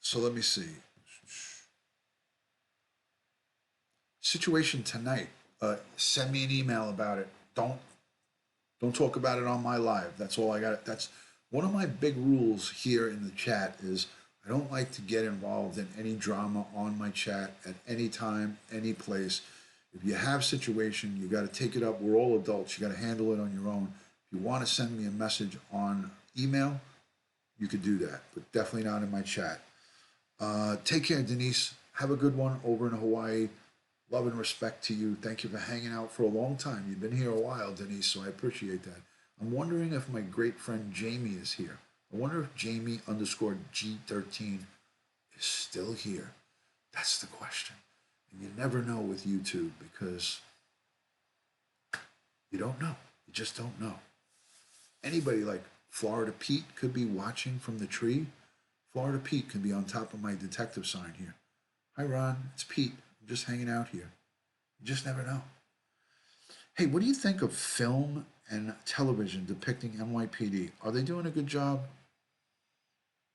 So let me see. Situation tonight. Send me an email about it. Don't talk about it on my live. That's all I got. That's one of my big rules here in the chat is I don't like to get involved in any drama on my chat at any time, any place. If you have a situation, you got to take it up. We're all adults. You got to handle it on your own. If you want to send me a message on email, you could do that, but definitely not in my chat. Take care, Denise. Have a good one over in Hawaii. Love and respect to you. Thank you for hanging out for a long time. You've been here a while, Denise, so I appreciate that. I'm wondering if my great friend Jamie is here. I wonder if Jamie _ G13 is still here. That's the question. And you never know with YouTube because you don't know. You just don't know. Anybody like Florida Pete could be watching from the tree. Florida Pete could be on top of my detective sign here. Hi, Ron. It's Pete. I'm just hanging out here. You just never know. Hey, what do you think of film and television depicting NYPD? Are they doing a good job?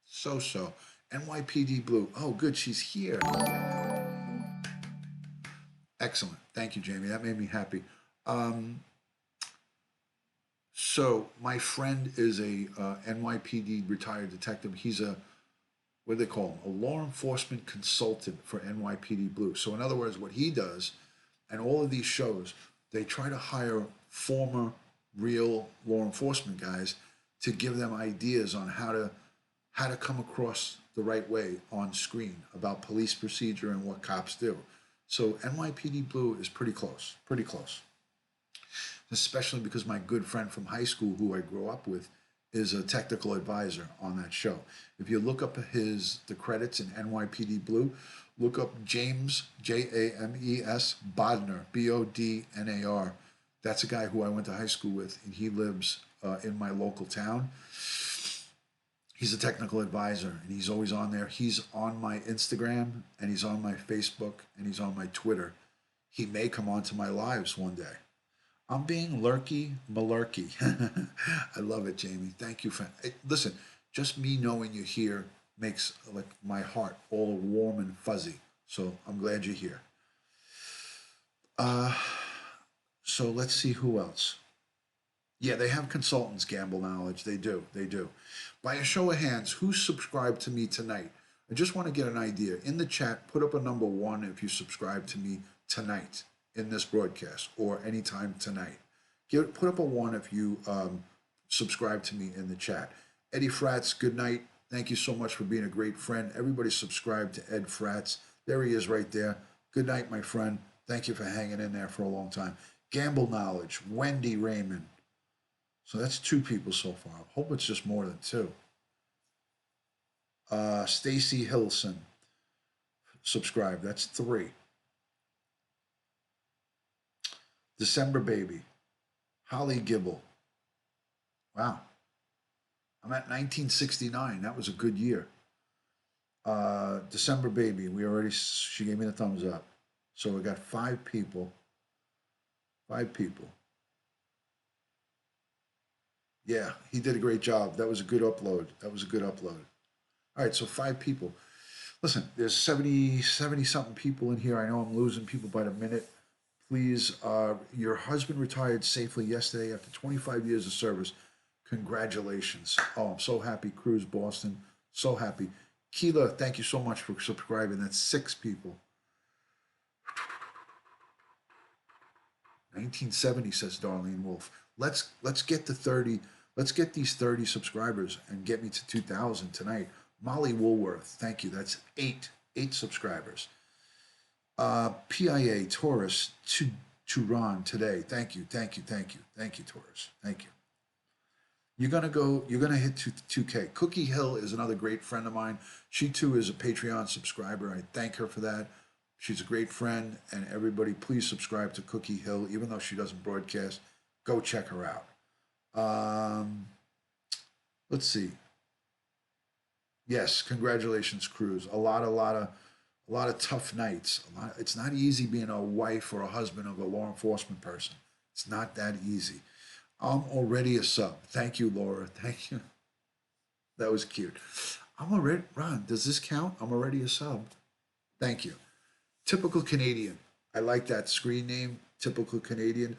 So-so. NYPD Blue. Oh, good. She's here. Excellent. Thank you, Jamie. That made me happy. So my friend is a NYPD retired detective. He's a, what do they call him? A law enforcement consultant for NYPD Blue. So in other words, what he does, and all of these shows, they try to hire former real law enforcement guys to give them ideas on how to come across the right way on screen about police procedure and what cops do. So NYPD Blue is pretty close, especially because my good friend from high school who I grew up with is a technical advisor on that show. If you look up the credits in NYPD Blue, look up James, James Bodnar, Bodnar. That's a guy who I went to high school with, and he lives in my local town. He's a technical advisor, and he's always on there. He's on my Instagram, and he's on my Facebook, and he's on my Twitter. He may come onto my lives one day. I'm being lurky malarkey. I love it, Jamie. Thank you for listen. Just me knowing you're here makes like my heart all warm and fuzzy. So I'm glad you're here. So let's see who else. Yeah, they have consultants, Gamble Knowledge. They do. By a show of hands, who subscribed to me tonight? I just want to get an idea. In the chat, put up a number 1 if you subscribe to me tonight in this broadcast or anytime tonight. Put up a 1 if you subscribe to me in the chat. Eddie Fratz, good night. Thank you so much for being a great friend. Everybody subscribe to Ed Fratz. There he is right there. Good night, my friend. Thank you for hanging in there for a long time. Gamble Knowledge, Wendy Raymond. So that's 2 people so far. I hope it's just more than 2. Stacy Hilson, subscribe. That's 3. December Baby. Holly Gibble. Wow. I'm at 1969. That was a good year. December baby, she gave me the thumbs up. So we got 5 people. 5 people. Yeah, he did a great job. That was a good upload. All right, so 5 people. Listen, there's 70 something people in here. I know I'm losing people by the minute. Please, your husband retired safely yesterday after 25 years of service. Congratulations. Oh, I'm so happy. Cruz, Boston. So happy. Keela, thank you so much for subscribing. That's 6 people. 1970, says Darlene Wolf. Let's get to 30. Let's get these 30 subscribers and get me to 2,000 tonight. Molly Woolworth, thank you. That's 8 subscribers. PIA Taurus to Ron today. Thank you, Taurus. Thank you. You're gonna hit 2K. Cookie Hill is another great friend of mine. She too is a Patreon subscriber. I thank her for that. She's a great friend, and everybody, please subscribe to Cookie Hill. Even though she doesn't broadcast, go check her out. Let's see. Yes, congratulations, Cruz. A lot of tough nights. It's not easy being a wife or a husband of a law enforcement person. It's not that easy. I'm already a sub. Thank you, Laura. Thank you. That was cute. Ron, does this count? I'm already a sub. Thank you. Typical Canadian. I like that screen name, Typical Canadian.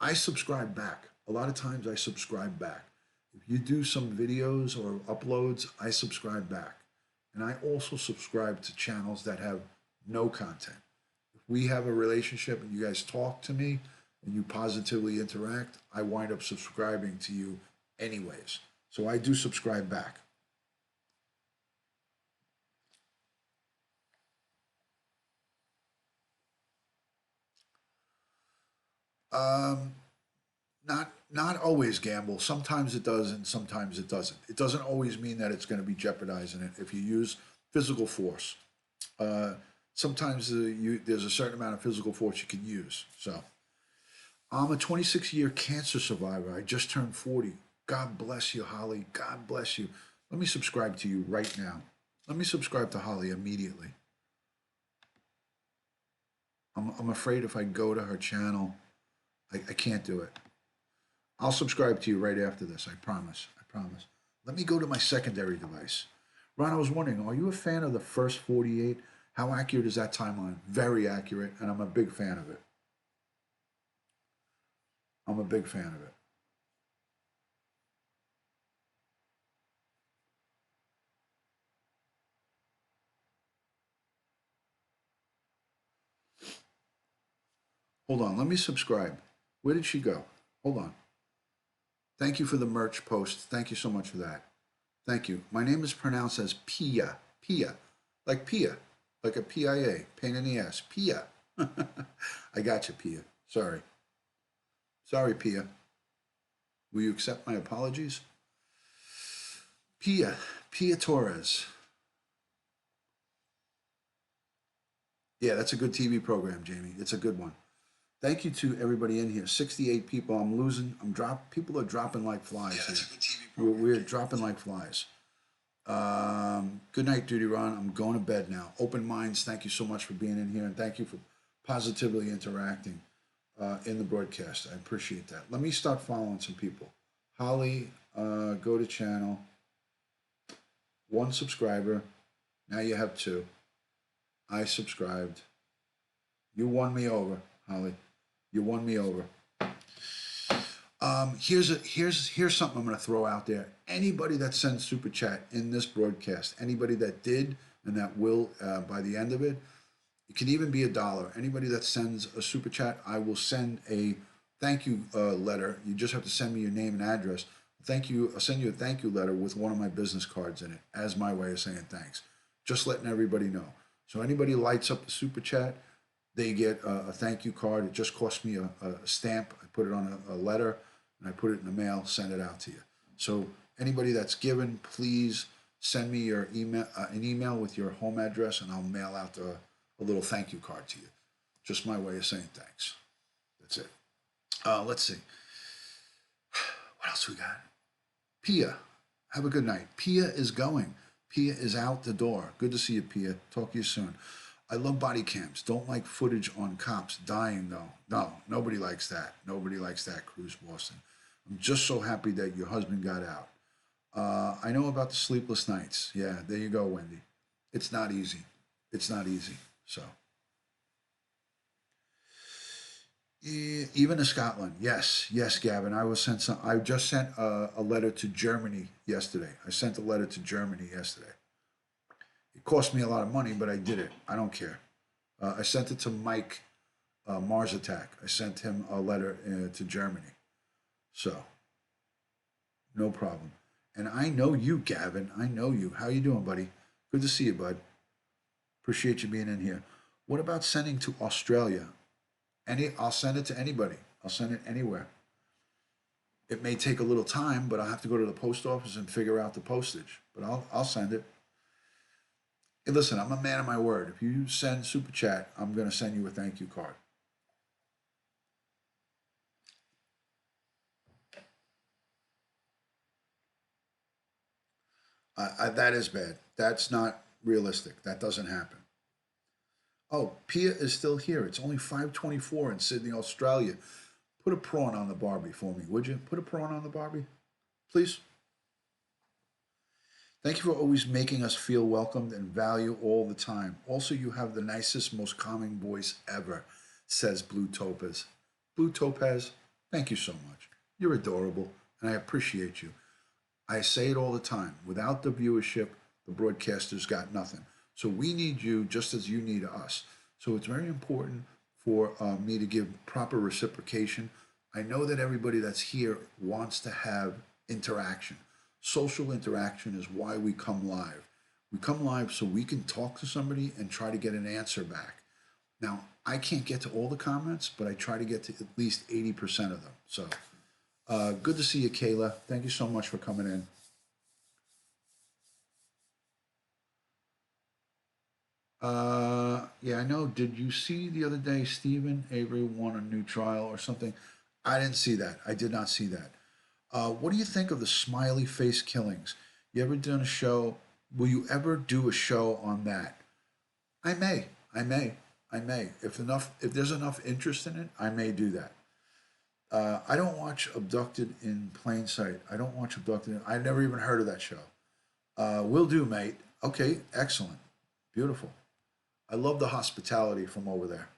I subscribe back. A lot of times I subscribe back. If you do some videos or uploads, I subscribe back. And I also subscribe to channels that have no content. If we have a relationship and you guys talk to me and you positively interact, I wind up subscribing to you anyways. So I do subscribe back. Not always, Gamble. Sometimes it does and sometimes it doesn't. It doesn't always mean that it's going to be jeopardizing it if you use physical force. Sometimes there's a certain amount of physical force you can use. So I'm a 26-year cancer survivor. I just turned 40. God bless you, Holly. God bless you. Let me subscribe to you right now. Let me subscribe to Holly immediately. I'm afraid if I go to her channel, I can't do it. I'll subscribe to you right after this. I promise. Let me go to my secondary device. Ron, I was wondering, are you a fan of the first 48? How accurate is that timeline? Very accurate, and I'm a big fan of it. Hold on, let me subscribe. Where did she go? Hold on. Thank you for the merch post. Thank you so much for that. Thank you. My name is pronounced as Pia. Pia. Like Pia. Like a PIA. Pain in the ass. Pia. I got you, Pia. Sorry. Sorry, Pia. Will you accept my apologies? Pia Torres. Yeah, that's a good TV program, Jamie. It's a good one. Thank you to everybody in here. 68 people. People are dropping like flies. Yeah, that's a good TV program. We're dropping like flies. Good night, DutyRon. I'm going to bed now. Open minds, thank you so much for being in here, and thank you for positively interacting in the broadcast. I appreciate that. Let me start following some people. Holly, go to channel. 1 subscriber. Now you have 2. I subscribed. You won me over, Holly. You won me over. Here's something I'm going to throw out there. Anybody that sends super chat in this broadcast, anybody that did and that will by the end of it, it can even be $1. Anybody that sends a super chat, I will send a thank you letter. You just have to send me your name and address. Thank you. I'll send you a thank you letter with one of my business cards in it as my way of saying thanks. Just letting everybody know. So anybody lights up the super chat, they get a thank you card. It just costs me a stamp. I put it on a letter, and I put it in the mail, send it out to you. So anybody that's given, please send me your email, an email with your home address, and I'll mail out a little thank you card to you. Just my way of saying thanks. That's it. Let's see. What else we got? Pia, have a good night. Pia is going. Pia is out the door. Good to see you, Pia. Talk to you soon. I love body cams. Don't like footage on cops dying, though. No, nobody likes that. Nobody likes that, Cruz Boston. I'm just so happy that your husband got out. I know about the sleepless nights. Yeah, there you go, Wendy. It's not easy. It's not easy. So, even to Scotland. Yes, yes, Gavin. I was sent some. I just sent a letter to Germany yesterday. I sent a letter to Germany yesterday. It cost me a lot of money, but I did it. I don't care. I sent it to Mike Mars Attack. I sent him a letter to Germany. So, no problem. And I know you, Gavin. I know you. How you doing, buddy? Good to see you, bud. Appreciate you being in here. What about sending to Australia? I'll send it to anybody. I'll send it anywhere. It may take a little time, but I'll have to go to the post office and figure out the postage. But I'll send it. Hey, listen, I'm a man of my word. If you send Super Chat, I'm going to send you a thank you card. That is bad. That's not realistic. That doesn't happen. Oh, Pia is still here. It's only 5:24 in Sydney, Australia. Put a prawn on the Barbie for me, would you? Put a prawn on the Barbie, please. Thank you for always making us feel welcomed and value all the time. Also, you have the nicest, most calming voice ever, says Blue Topaz. Blue Topaz, thank you so much. You're adorable, and I appreciate you. I say it all the time. Without the viewership, the broadcasters got nothing. So we need you just as you need us. So it's very important for me to give proper reciprocation. I know that everybody that's here wants to have interaction. Social interaction is why we come live. We come live so we can talk to somebody and try to get an answer back. Now, I can't get to all the comments, but I try to get to at least 80% of them. So good to see you, Kayla. Thank you so much for coming in. Yeah, I know. Did you see the other day Stephen Avery won a new trial or something? I didn't see that. I did not see that. What do you think of the smiley face killings? You ever done a show? Will you ever do a show on that? I may. If there's enough interest in it, I may do that. I don't watch Abducted in Plain Sight. I've never even heard of that show. Will do, mate. Okay, excellent. Beautiful. I love the hospitality from over there.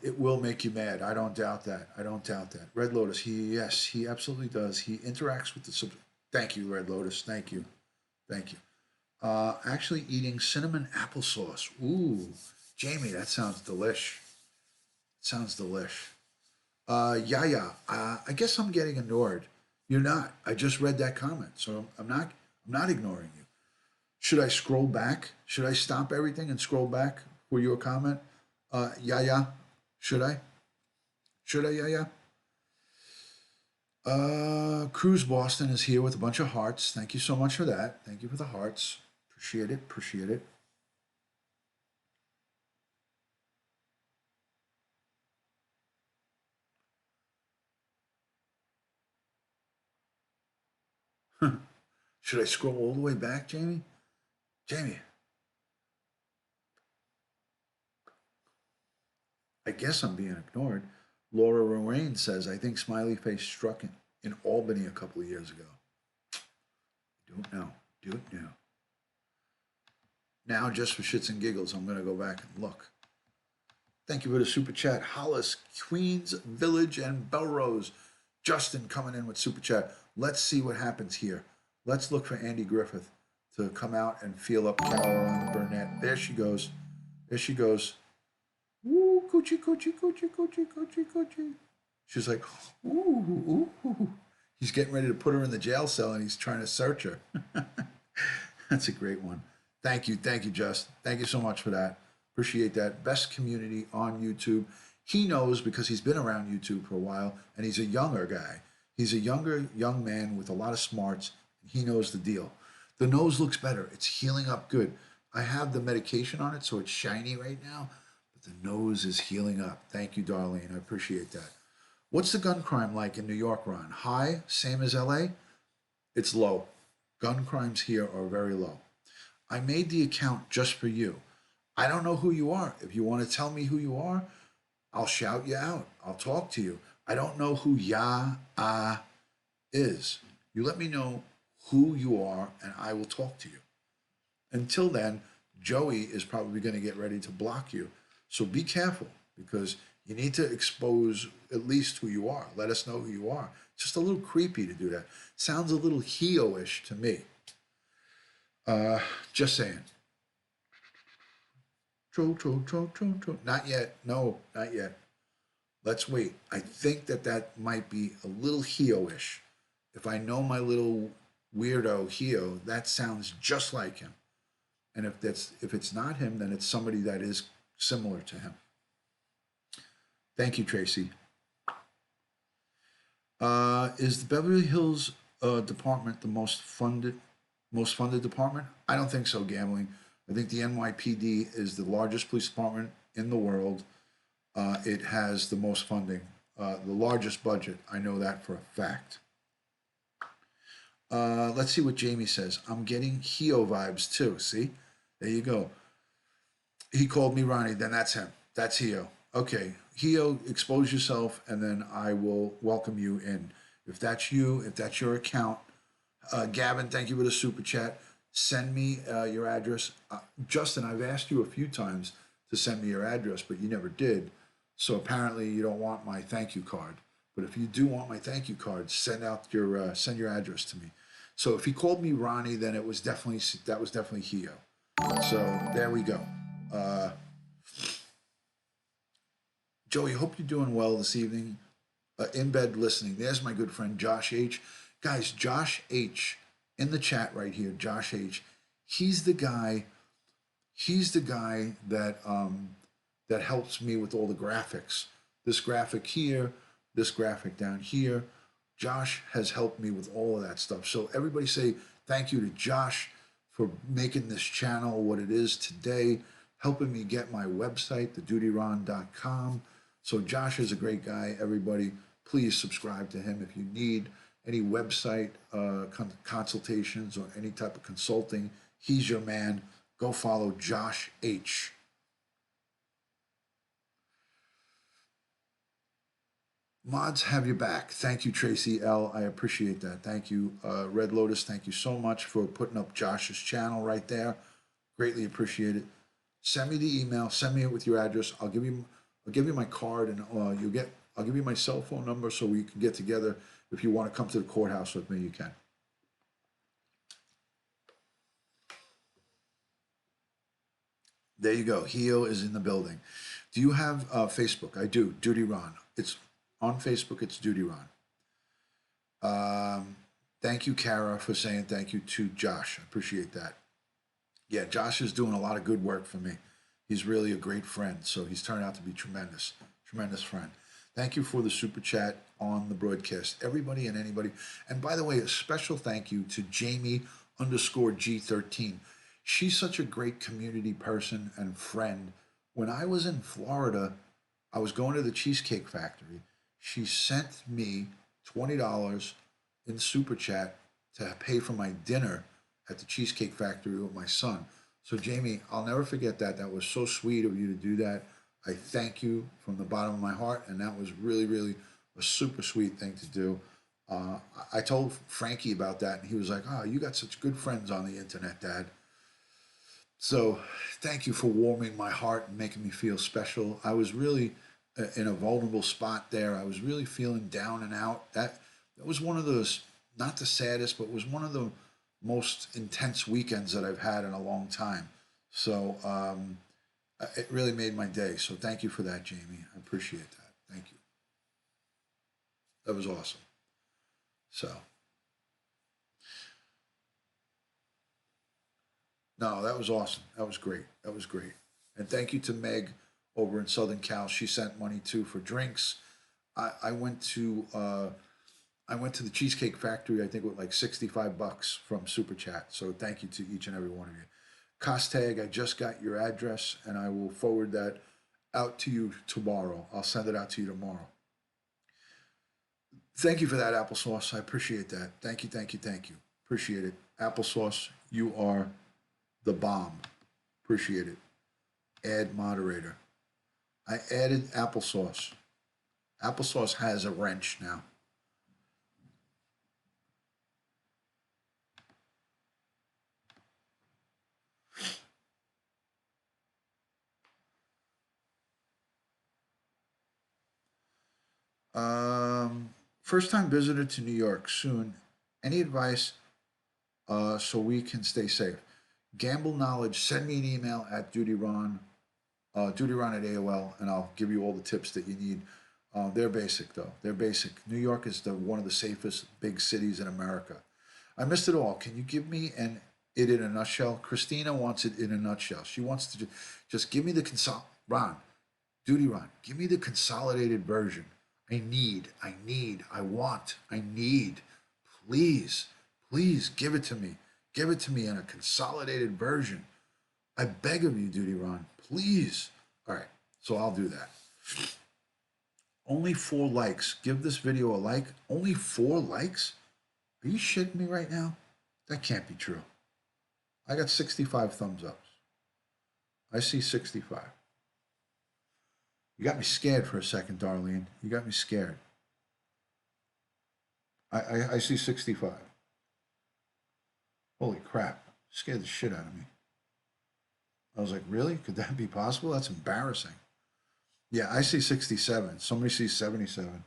It will make you mad. I don't doubt that. Red Lotus, he absolutely does. He interacts with the Thank you, Red Lotus. Thank you. Actually eating cinnamon applesauce. Ooh, Jamie, that sounds delish. Yeah. I guess I'm getting annoyed. You're not. I just read that comment, so I'm not ignoring you. Should I scroll back? Should I stop everything and scroll back for your comment? Yeah. Should I? Yeah. Cruz Boston is here with a bunch of hearts. Thank you so much for that. Thank you for the hearts. Appreciate it. Should I scroll all the way back, Jamie? I guess I'm being ignored. Laura Lorraine says, I think Smiley Face struck in Albany a couple of years ago. Don't know. Now, just for shits and giggles, I'm going to go back and look. Thank you for the super chat. Hollis, Queens Village, and Belrose. Justin coming in with super chat. Let's see what happens here. Let's look for Andy Griffith to come out and feel up Caroline Burnett. There she goes. Ooh, coochie. She's like, ooh. He's getting ready to put her in the jail cell and he's trying to search her. That's a great one. Thank you, Just. Thank you so much for that. Appreciate that. Best community on YouTube. He knows because he's been around YouTube for a while and he's a younger guy. He's a young man with a lot of smarts. And he knows the deal. The nose looks better. It's healing up good. I have the medication on it, so it's shiny right now. The nose is healing up. Thank you, Darlene. I appreciate that. What's the gun crime like in New York, Ron? High, same as LA? It's low. Gun crimes here are very low. I made the account just for you. I don't know who you are. If you want to tell me who you are, I'll shout you out. I'll talk to you. I don't know who is. You let me know who you are, and I will talk to you. Until then, Joey is probably going to get ready to block you. So be careful, because you need to expose at least who you are. Let us know who you are. It's just a little creepy to do that. Sounds a little Heo-ish to me. Just saying. Not yet. No, not yet. Let's wait. I think that might be a little Heo-ish. If I know my little weirdo Heo, that sounds just like him. And if it's not him, then it's somebody that is similar to him. Thank you, Tracy. Is the Beverly Hills department the most funded department? I don't think so, Gambling. I think the NYPD is the largest police department in the world. It has the most funding, the largest budget. I know that for a fact. Let's see what Jamie says. I'm getting Heo vibes too. See? There you go. He called me Ronnie. Then that's him. That's Heo. Okay. Heo, expose yourself, and then I will welcome you in. If that's you, if that's your account. Gavin, thank you for the super chat. Send me your address. Justin, I've asked you a few times to send me your address, but you never did. So apparently you don't want my thank you card. But if you do want my thank you card, send your address to me. So if he called me Ronnie, then that was definitely Heo. So there we go. Joey, hope you're doing well this evening. In bed listening. There's my good friend Josh H. Guys, Josh H. in the chat right here. Josh H. He's the guy that that helps me with all the graphics. This graphic here, this graphic down here. Josh has helped me with all of that stuff. So everybody say thank you to Josh for making this channel what it is today, helping me get my website, thedutyron.com. So Josh is a great guy. Everybody, please subscribe to him if you need any website consultations or any type of consulting. He's your man. Go follow Josh H. Mods have your back. Thank you, Tracy L. I appreciate that. Thank you, Red Lotus. Thank you so much for putting up Josh's channel right there. Greatly appreciate it. Send me the email. Send me it with your address. I'll give you my card, and I'll give you my cell phone number so we can get together. If you want to come to the courthouse with me, you can. There you go. Heo is in the building. Do you have Facebook? I do. DutyRon. It's on Facebook. It's DutyRon. Thank you, Kara, for saying thank you to Josh. I appreciate that. Yeah, Josh is doing a lot of good work for me. He's really a great friend, so he's turned out to be tremendous, tremendous friend. Thank you for the super chat on the broadcast, everybody and anybody. And by the way, a special thank you to Jamie_G13. She's such a great community person and friend. When I was in Florida, I was going to the Cheesecake Factory. She sent me $20 in super chat to pay for my dinner at the Cheesecake Factory with my son. So Jamie, I'll never forget that. That was so sweet of you to do that. I thank you from the bottom of my heart, and that was really, really a super sweet thing to do. I told Frankie about that, and he was like, "Oh, you got such good friends on the internet, Dad." So thank you for warming my heart and making me feel special. I was really in a vulnerable spot there. I was really feeling down and out. That was one of those, not the saddest, but was one of the most intense weekends that I've had in a long time. So it really made my day. So thank you for that, Jamie. I appreciate that. Thank you. That was awesome. So, no, that was awesome. That was great. That was great. And thank you to Meg over in Southern Cal. She sent money too for drinks. I went to the Cheesecake Factory, I think, with like $65 from Super Chat. So thank you to each and every one of you. Costag, I just got your address, and I will forward that out to you tomorrow. I'll send it out to you tomorrow. Thank you for that, applesauce. I appreciate that. Thank you, thank you, thank you. Appreciate it. Applesauce, you are the bomb. Appreciate it. Add moderator. I added applesauce. Applesauce has a wrench now. First time visitor to New York soon. Any advice so we can stay safe? Gamble knowledge, send me an email at DutyRon, DutyRon at AOL, and I'll give you all the tips that you need. They're basic, though. They're basic. New York is one of the safest big cities in America. I missed it all. Can you give me it in a nutshell? Christina wants it in a nutshell. She wants to just give me the DutyRon, give me the consolidated version. I need, I need. Please, please give it to me. Give it to me in a consolidated version. I beg of you, DutyRon, please. All right, so I'll do that. Only 4 likes. Give this video a like. Only 4 likes? Are you shitting me right now? That can't be true. I got 65 thumbs ups. I see 65. You got me scared for a second, Darlene. You got me scared. I see 65. Holy crap. Scared the shit out of me. I was like, really? Could that be possible? That's embarrassing. Yeah, I see 67. Somebody sees 77.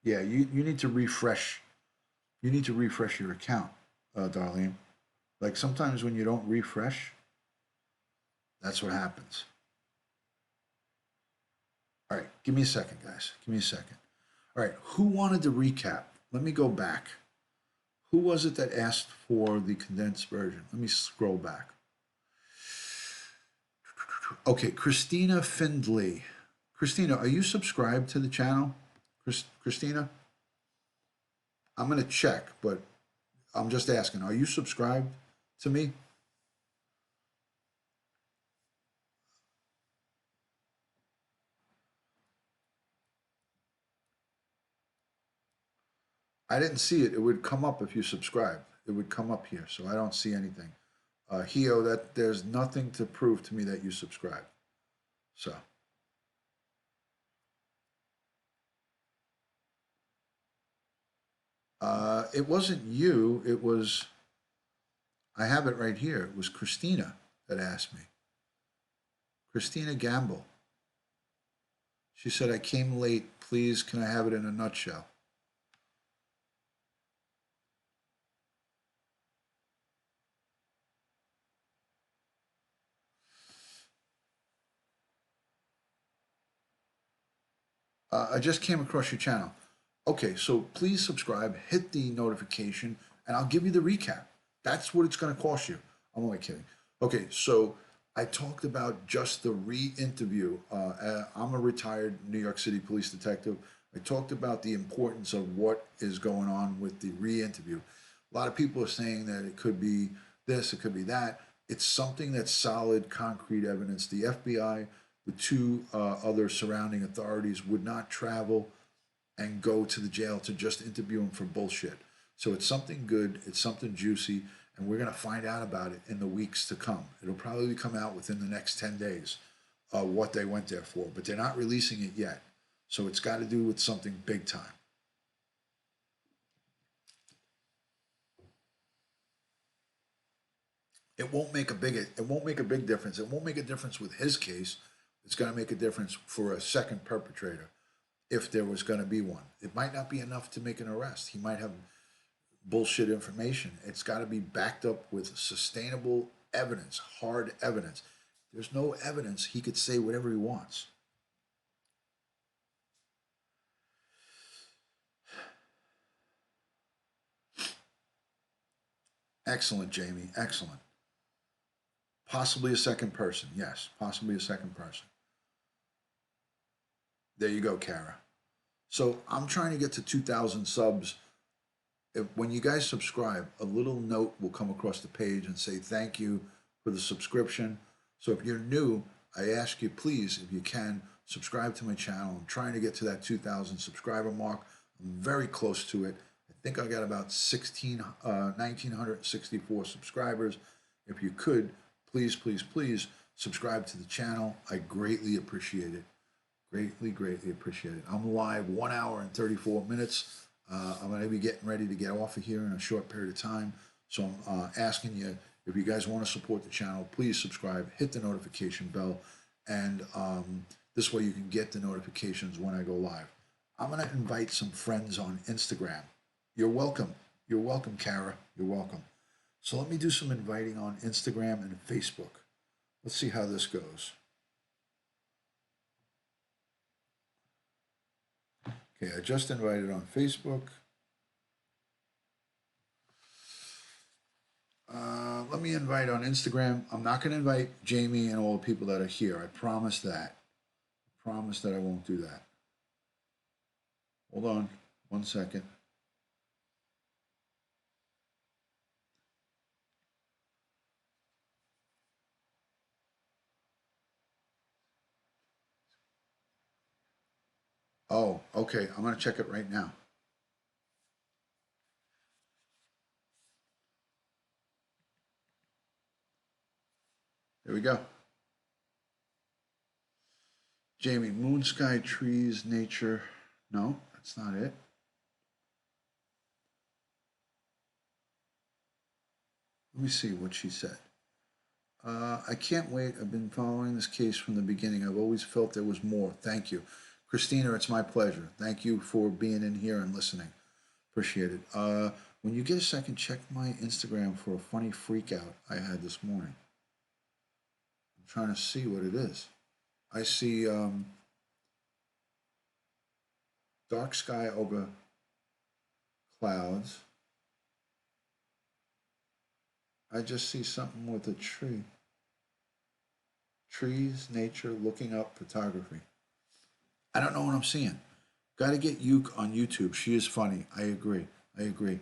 Yeah, you need to refresh. You need to refresh your account, Darlene. Like sometimes when you don't refresh, that's what happens. All right, give me a second, guys. Give me a second. All right, who wanted the recap? Let me go back. Who was it that asked for the condensed version? Let me scroll back. Okay, Christina Findley. Christina, are you subscribed to the channel? Christina? I'm going to check, but I'm just asking. Are you subscribed to me? I didn't see it. It would come up if you subscribe. It would come up here, so I don't see anything. Hio, that there's nothing to prove to me that you subscribe. So. It wasn't you. It was, I have it right here. It was Christina that asked me. Christina Gamble. She said, I came late. Please, can I have it in a nutshell? I just came across your channel. Okay, so please subscribe, hit the notification, and I'll give you the recap. That's what it's going to cost you. I'm only kidding. Okay, so I talked about just the re-interview. I'm a retired New York City police detective. I talked about the importance of what is going on with the re-interview. A lot of people are saying that it could be this, it could be that. It's something that's solid, concrete evidence. The FBI, the 2 other surrounding authorities would not travel and go to the jail to just interview him for bullshit. So it's something good, it's something juicy, and we're going to find out about it in the weeks to come. It'll probably come out within the next 10 days, what they went there for, but they're not releasing it yet. So it's got to do with something big time. It won't make a big difference. It won't make a difference with his case. It's going to make a difference for a second perpetrator. If there was going to be one, it might not be enough to make an arrest. He might have bullshit information. It's got to be backed up with sustainable evidence, hard evidence. There's no evidence. He could say whatever he wants. Excellent, Jamie. Excellent. Possibly a second person. Yes, possibly a second person. There you go, Kara. So I'm trying to get to 2,000 subs. When you guys subscribe, a little note will come across the page and say thank you for the subscription. So if you're new, I ask you, please, if you can, subscribe to my channel. I'm trying to get to that 2,000 subscriber mark. I'm very close to it. I think I got about 1,964 subscribers. If you could, please, please, please subscribe to the channel. I greatly appreciate it. Greatly, greatly appreciate it. I'm live 1 hour and 34 minutes. I'm going to be getting ready to get off of here in a short period of time. So I'm asking you, if you guys want to support the channel, please subscribe, hit the notification bell, and this way you can get the notifications when I go live. I'm going to invite some friends on Instagram. You're welcome. You're welcome, Kara. You're welcome. So let me do some inviting on Instagram and Facebook. Let's see how this goes. Okay, I just invited on Facebook. Let me invite on Instagram. I'm not going to invite Jamie and all the people that are here. I promise that. I promise that I won't do that. Hold on 1 second. Oh, okay. I'm going to check it right now. There we go. Jamie, moon, sky, trees, nature. No, that's not it. Let me see what she said. I can't wait. I've been following this case from the beginning. I've always felt there was more. Thank you. Christina, it's my pleasure. Thank you for being in here and listening. Appreciate it. When you get a second, check my Instagram for a funny freak out I had this morning. I'm trying to see what it is. I see dark sky over clouds. I just see something with a tree. Trees, nature, looking up, photography. I don't know what I'm seeing. Got to get Yuke on YouTube. She is funny. I agree. I agree.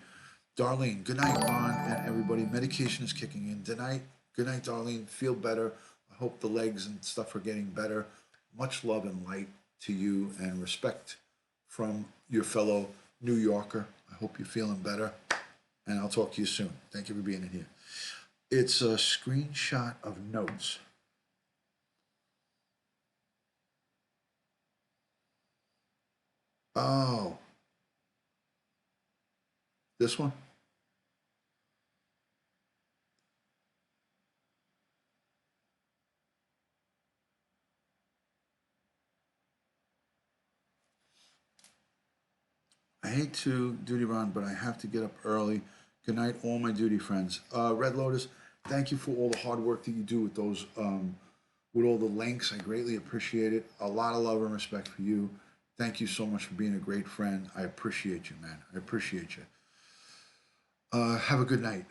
Darlene, good night, Ron, and everybody. Medication is kicking in. Good night, Darlene. Feel better. I hope the legs and stuff are getting better. Much love and light to you and respect from your fellow New Yorker. I hope you're feeling better, and I'll talk to you soon. Thank you for being in here. It's a screenshot of notes. Oh. This one? I hate to DutyRon, but I have to get up early. Good night, all my duty friends. Red Lotus, thank you for all the hard work that you do with those, with all the links. I greatly appreciate it. A lot of love and respect for you. Thank you so much for being a great friend. I appreciate you, man. I appreciate you. Have a good night.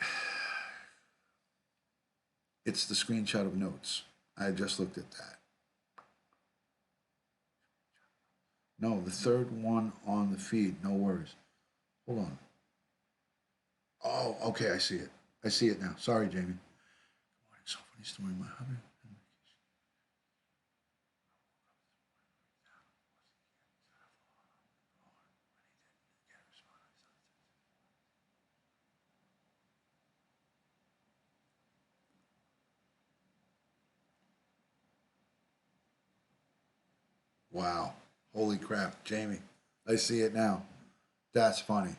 It's the screenshot of notes. I just looked at that. No, the third one on the feed. No worries. Hold on. Oh, okay, I see it. I see it now. Sorry, Jamie. Good morning. So funny story. My hubby. Wow. Holy crap, Jamie. I see it now. That's funny.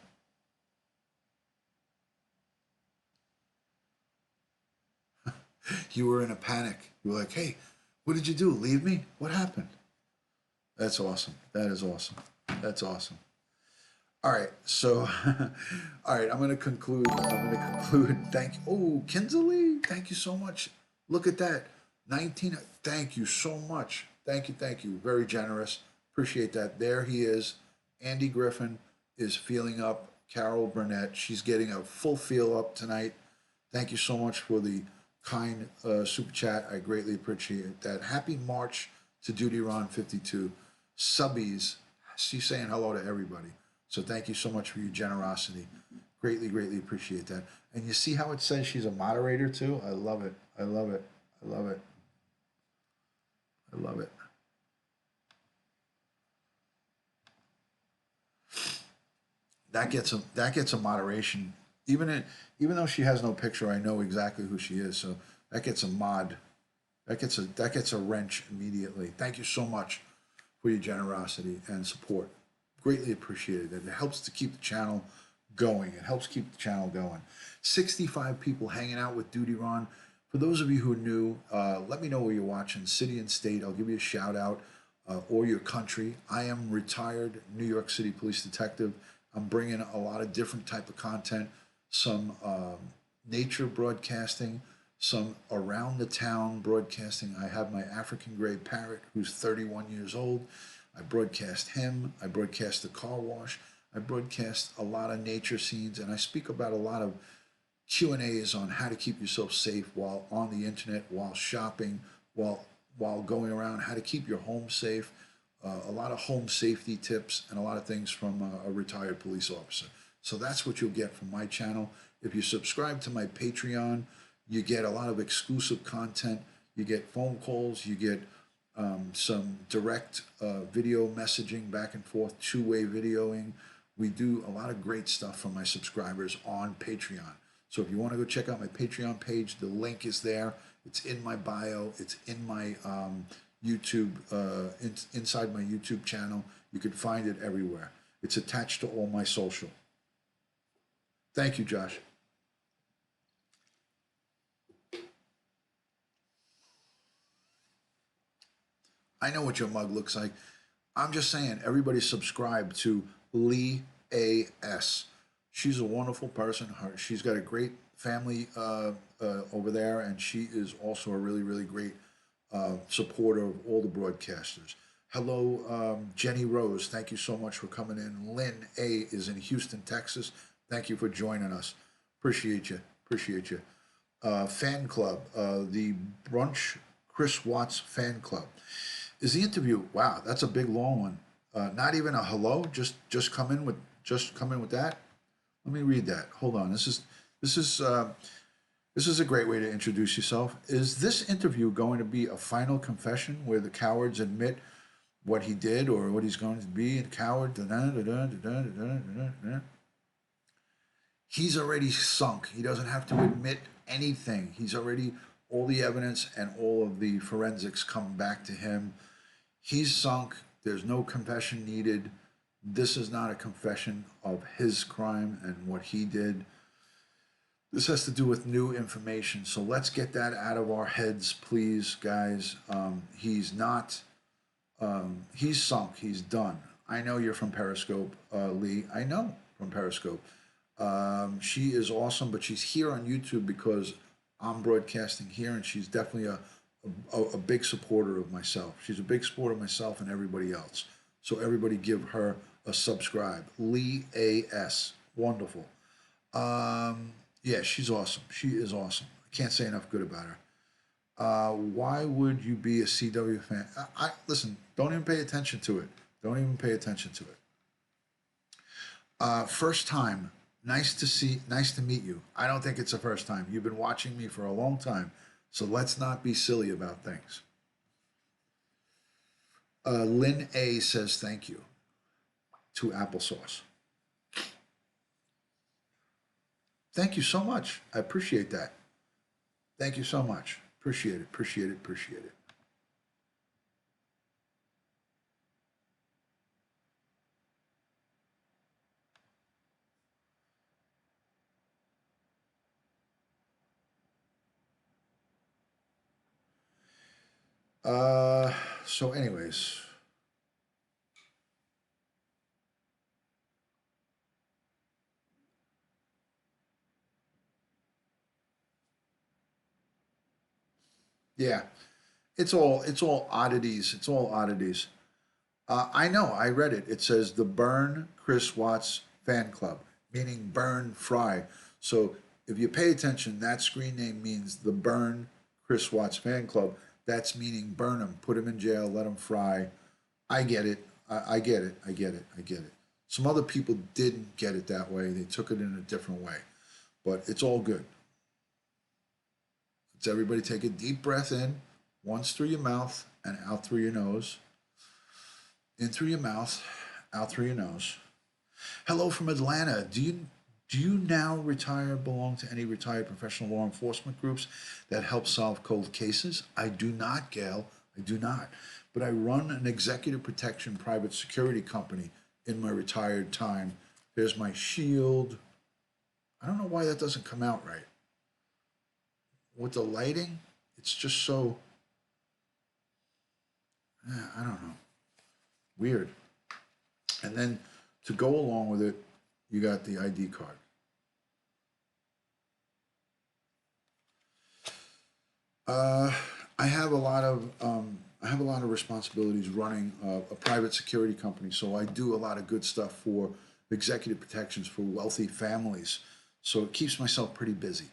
You were in a panic. You were like, hey, what did you do? Leave me? What happened? That's awesome. That is awesome. That's awesome. All right. So, all right, I'm going to conclude. Thank you. Oh, Kinsley, thank you so much. Look at that. 19. Thank you so much. Thank you. Thank you. Very generous. Appreciate that. There he is. Andy Griffin is feeling up. Carol Burnett, she's getting a full feel up tonight. Thank you so much for the kind super chat. I greatly appreciate that. Happy March to DutyRon 52. Subbies, she's saying hello to everybody. So thank you so much for your generosity. Greatly, greatly appreciate that. And you see how it says she's a moderator too? I love it. I love it. I love it. I love it. that gets a moderation. Even though she has no picture, I know exactly who she is. So that gets a mod. That gets a wrench immediately. Thank you so much for your generosity and support. Greatly appreciated. It helps to keep the channel going. It helps keep the channel going. 65 people hanging out with DutyRon. For those of you who are new, let me know where you're watching, city and state. I'll give you a shout out, or your country. I am retired New York City police detective. I'm bringing a lot of different type of content, some nature broadcasting, some around the town broadcasting. I have my African gray parrot who's 31 years old. I broadcast him. I broadcast the car wash. I broadcast a lot of nature scenes, and I speak about a lot of Q&As on how to keep yourself safe while on the internet, while shopping, while going around, how to keep your home safe, a lot of home safety tips, and a lot of things from a retired police officer. So that's what you'll get from my channel. If you subscribe to my Patreon, you get a lot of exclusive content. You get phone calls. You get some direct video messaging back and forth, two-way videoing. We do a lot of great stuff for my subscribers on Patreon. So if you want to go check out my Patreon page, the link is there. It's in my bio. It's in my YouTube, inside my YouTube channel. You can find it everywhere. It's attached to all my social. Thank you, Josh. I know what your mug looks like. I'm just saying, everybody subscribe to Lee A.S. She's a wonderful person. She's got a great family over there, and she is also a really, really great supporter of all the broadcasters. Hello, Jenny Rose. Thank you so much for coming in. Lynn A. is in Houston, Texas. Thank you for joining us. Appreciate you. Appreciate you. Fan club, the Brunch Chris Watts fan club. Is the interview? Wow, that's a big long one. Not even a hello. Just come in with that. Let me read that. Hold on. This is a great way to introduce yourself. Is this interview going to be a final confession where the cowards admit what he did or what he's going to be a coward? He's already sunk. He doesn't have to admit anything. He's already, all the evidence and all of the forensics come back to him. He's sunk. There's no confession needed. This is not a confession of his crime and what he did. This has to do with new information. So let's get that out of our heads, please, guys. He's not, he's sunk. He's done. I know you're from Periscope, Lee. I know from Periscope. She is awesome, but she's here on YouTube because I'm broadcasting here, and she's definitely a big supporter of myself. She's a big supporter of myself and everybody else. So everybody give her a subscribe. Lee A.S. Wonderful. Yeah, she's awesome. She is awesome. I can't say enough good about her. Why would you be a CW fan? Listen, don't even pay attention to it. Don't even pay attention to it. First time. Nice to meet you. I don't think it's the first time. You've been watching me for a long time, so let's not be silly about things. Lynn A says thank you to applesauce. Thank you so much. I appreciate that. Thank you so much. Appreciate it, appreciate it, appreciate it. So anyways, yeah, it's all oddities. It's all oddities. I know. I read it. It says the Burn Chris Watts fan club, meaning Burn Fry. So if you pay attention, that screen name means the Burn Chris Watts fan club. That's meaning burn him, put him in jail, let him fry. I get it. I get it. I get it. I get it. Some other people didn't get it that way. They took it in a different way. But it's all good. Let's everybody take a deep breath in, once through your mouth and out through your nose. In through your mouth, out through your nose. Hello from Atlanta. Do you now belong to any retired professional law enforcement groups that help solve cold cases? I do not, Gail. I do not. But I run an executive protection private security company in my retired time. There's my shield. I don't know why that doesn't come out right. With the lighting, it's just so, I don't know, weird. And then to go along with it, you got the ID card. I have a lot of responsibilities running a private security company, so I do a lot of good stuff for executive protections for wealthy families. So it keeps myself pretty busy.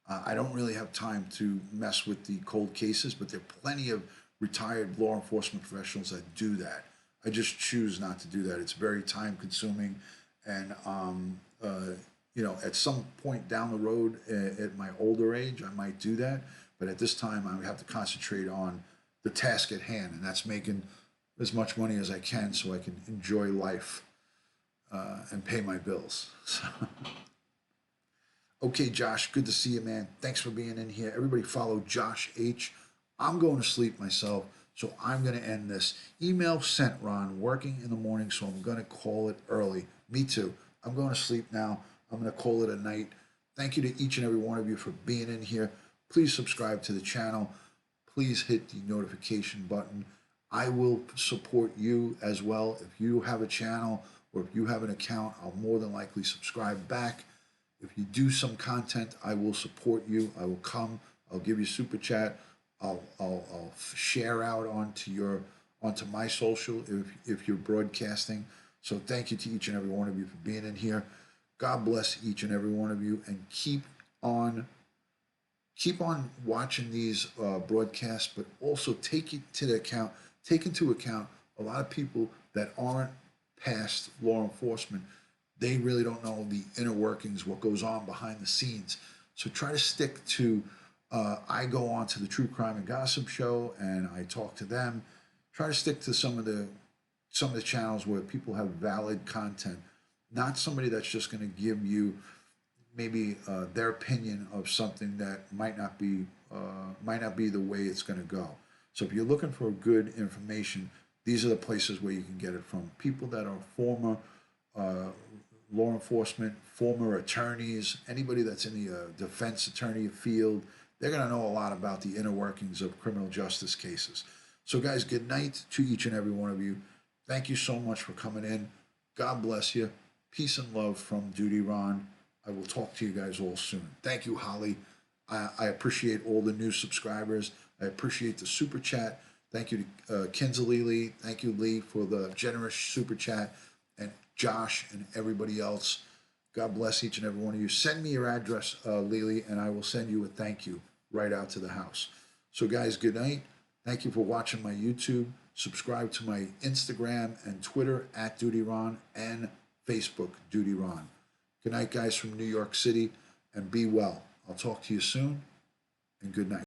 I don't really have time to mess with the cold cases, but there are plenty of retired law enforcement professionals that do that. I just choose not to do that. It's very time consuming, and you know, at some point down the road, at my older age, I might do that. But at this time, I have to concentrate on the task at hand, and that's making as much money as I can so I can enjoy life and pay my bills. So. Okay, Josh, good to see you, man. Thanks for being in here. Everybody follow Josh H. I'm going to sleep myself, so I'm going to end this. Email sent, Ron, working in the morning, so I'm going to call it early. Me too. I'm going to sleep now. I'm going to call it a night. Thank you to each and every one of you for being in here. Please subscribe to the channel. Please hit the notification button. I will support you as well. If you have a channel or if you have an account, I'll more than likely subscribe back. If you do some content, I will support you. I will come. I'll give you super chat. I'll share out onto my social if you're broadcasting. So thank you to each and every one of you for being in here. God bless each and every one of you, and keep on watching these broadcasts, but also take into account a lot of people that aren't past law enforcement. They really don't know the inner workings, what goes on behind the scenes. So try to stick to, I go on to the True Crime and Gossip Show and I talk to them. Try to stick to some of the channels where people have valid content, not somebody that's just going to give you maybe their opinion of something that might not be the way it's going to go. So if you're looking for good information, these are the places where you can get it from. People that are former law enforcement, former attorneys, anybody that's in the defense attorney field, they're going to know a lot about the inner workings of criminal justice cases. So guys, good night to each and every one of you. Thank you so much for coming in. God bless you. Peace and love from DutyRon. I will talk to you guys all soon. Thank you, Holly. I appreciate all the new subscribers. I appreciate the super chat. Thank you to Kinsley. Thank you, Lee, for the generous super chat. And Josh and everybody else. God bless each and every one of you. Send me your address, Lily, and I will send you a thank you right out to the house. So guys, good night. Thank you for watching my YouTube. Subscribe to my Instagram and Twitter at DutyRon and Facebook, DutyRon. Good night, guys, from New York City, and be well. I'll talk to you soon, and good night.